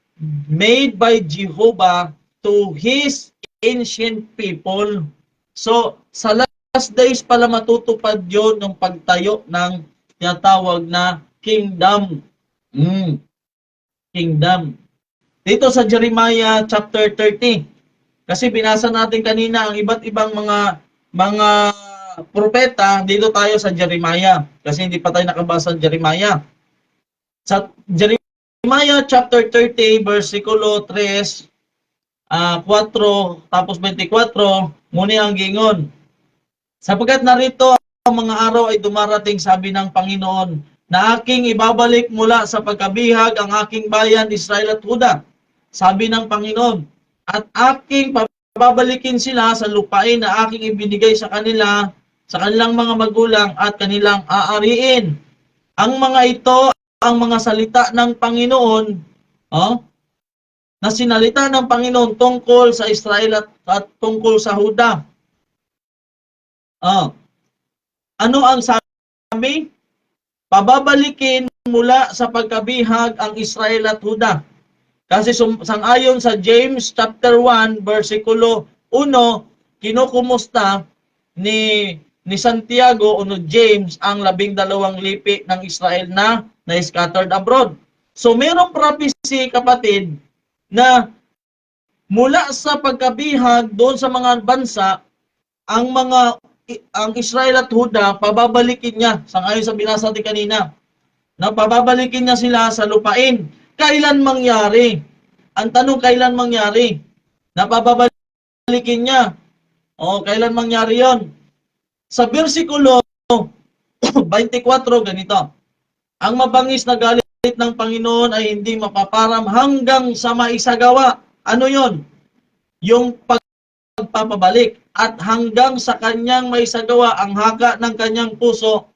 made by Jehovah to His ancient people. So, sa last days pala matutupad yun ng pagtayo ng tinatawag na kingdom. Kingdom. Dito sa Jeremiah chapter 30, kasi binasa natin kanina ang iba't ibang mga propeta, dito tayo sa Jeremiah. Kasi hindi pa tayo nakabasa ng Jeremiah. Sa Jeremiah chapter 30, versikulo 3, 4, tapos 24, muni ang gingon. Sapagkat narito ang mga araw ay dumarating, sabi ng Panginoon, na aking ibabalik mula sa pagkabihag ang aking bayan, Israel at Huda. Sabi ng Panginoon, at aking babalikin sila sa lupain na aking ibinigay sa kanila, sa kanilang mga magulang at kanilang aariin. Ang mga ito, ang mga salita ng Panginoon, na sinalita ng Panginoon tungkol sa Israel at tungkol sa Huda. Ano ang sabi? Pababalikin mula sa pagkabihag ang Israel at Huda. Kasi sangayon sa James chapter 1 versikulo 1, kinukumusta ni Santiago o no James ang 12 lipi ng Israel na scattered abroad. So mayroong prophecy, kapatid, na mula sa pagkabihag doon sa mga bansa, ang Israel at Huda, pababalikin niya, sangayon sa binasa natin kanina, na pababalikin niya sila sa lupain. Kailan mangyari? ang tanong, kailan mangyari? Napababalikin niya. O, kailan mangyari yon? Sa versikulo 24, ganito. Ang mabangis na galit ng Panginoon ay hindi mapaparam hanggang sa maisagawa. Ano yon? Yung pagpapabalik. At hanggang sa kanyang maisagawa ang haka ng kanyang puso,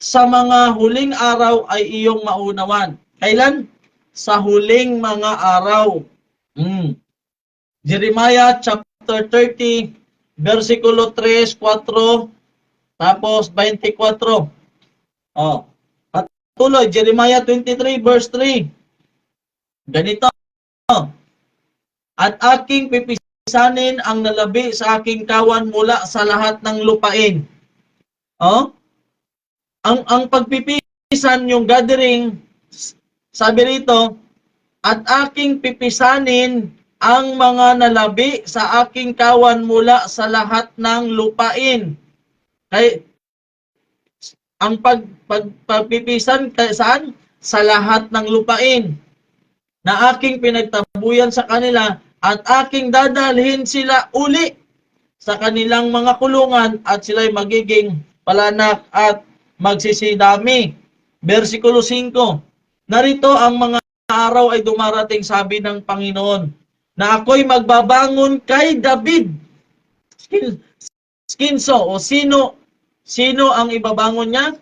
sa mga huling araw ay iyong maunawan. Kailan? Sa huling mga araw. Jeremiah chapter 30, versikulo 3, 4, tapos 24. Oh. Patuloy, Jeremiah 23, verse 3. Ganito. At aking pipisanin ang nalabi sa aking kawan mula sa lahat ng lupain. Oh? Ang pagpipisan, yung gathering, sabi rito, at aking pipisanin ang mga nalabi sa aking kawan mula sa lahat ng lupain. Kay ang pagpipisan saan? Sa lahat ng lupain na aking pinagtabuyan sa kanila, at aking dadalhin sila uli sa kanilang mga kulungan, at sila'y magiging palanak at magsisidami. Versikulo 5. Narito ang mga araw ay dumarating, sabi ng Panginoon, na ako'y magbabangon kay David. Skinso, o sino ang ibabangon niya?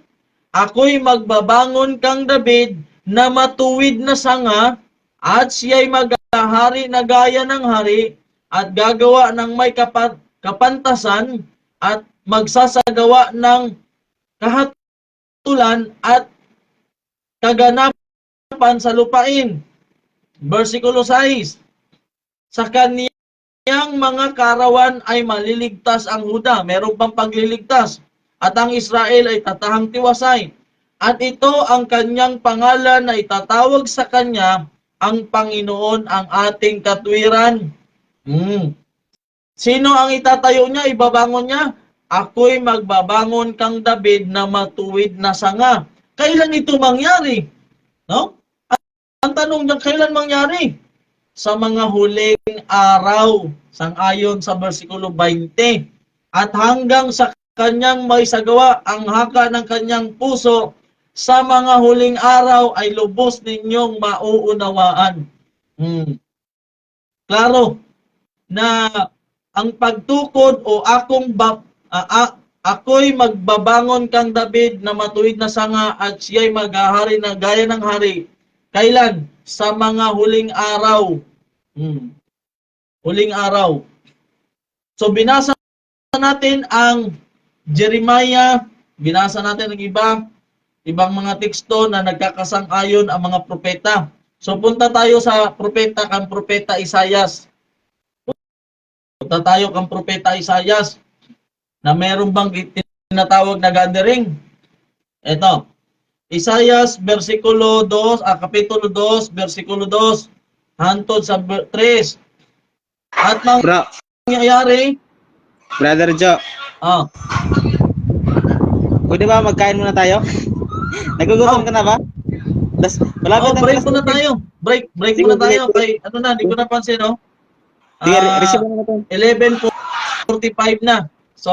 Ako'y magbabangon kang David na matuwid na sanga, at siya'y maghahari na gaya ng hari, at gagawa ng may kapantasan, at magsasagawa ng kahatulan at kaganapan sa lupain. Versikulo 6. Sa kaniyang mga karawan ay maliligtas ang Huda. Meron pang pagliligtas. At ang Israel ay tatahang tiwasay. At ito ang kanyang pangalan na itatawag sa kanya, ang Panginoon ang ating katwiran. Sino ang itatayo niya, ibabangon niya? Ako'y magbabangon kang David na matuwid na sanga. Kailan ito mangyari? No? Ang tanong niya, kailan mangyari? Sa mga huling araw, sang-ayon sa versikulo 20. At hanggang sa kanyang maisagawa ang haka ng kanyang puso, sa mga huling araw ay lubos ninyong mauunawaan. Klaro na ang pagtukod o ako'y magbabangon kang David na matuwid na sanga, at siya'y maghahari na gaya ng hari. Kailan? Sa mga huling araw. Huling araw. So binasa natin ang Jeremiah, binasa natin ang ibang mga teksto na nagkakasang-ayon ang mga propeta. So punta tayo sa propeta kang propeta Isaias. Punta tayo kang propeta Isaias na meron bang tinatawag na gathering? Ito. Isaias versikulo 2, kapitulo 2, versikulo 2 hangtod sa 3. At mangyayari, Brother Joe, pwede ba magkain muna tayo? Nagugutom ka na ba? Malapit na break muna tayo. Break muna tayo. Kay, hindi ko napansin, no? Receive mo na ito. 11:45 na. So,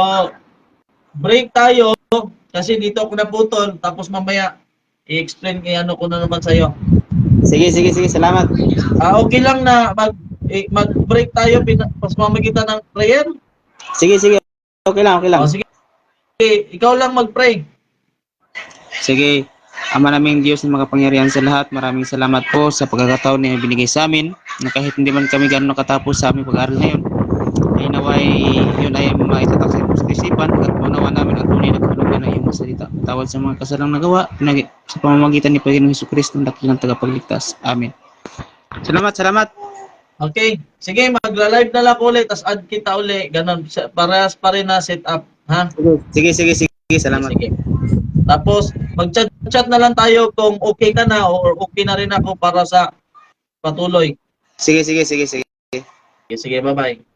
break tayo kasi dito ako naputol, tapos mamaya i-explain ko na naman sa'yo. Sige. Salamat. Okay lang na mag-break tayo pas mamagitan ng prayer? Sige. Okay lang. Sige. Ikaw lang mag-pray. Sige. Ama naming Diyos na makapangyarihan sa lahat, maraming salamat po sa pagkakataon na binigay sa amin, na kahit hindi man kami gano'n nakatapos sa aming pag-aaral ngayon, ay naway yun ay maitatak sa iyong isipan at maunawa namin ang tunay na kahulugan ng iyong salita. Tawad sa mga kasalang nagawa sa pamamagitan ni Panginoong Hesukristo ng dakilang tagapagligtas. Amen. Salamat. Okay. Sige, magla-live na lang ulit, tas add kita ulit. Ganon. Parehas pa rin na setup. Ha? Sige. Salamat. Sige. Tapos, mag-chat na lang tayo kung okay ka na or okay na rin ako para sa patuloy. Sige. Sige, bye-bye.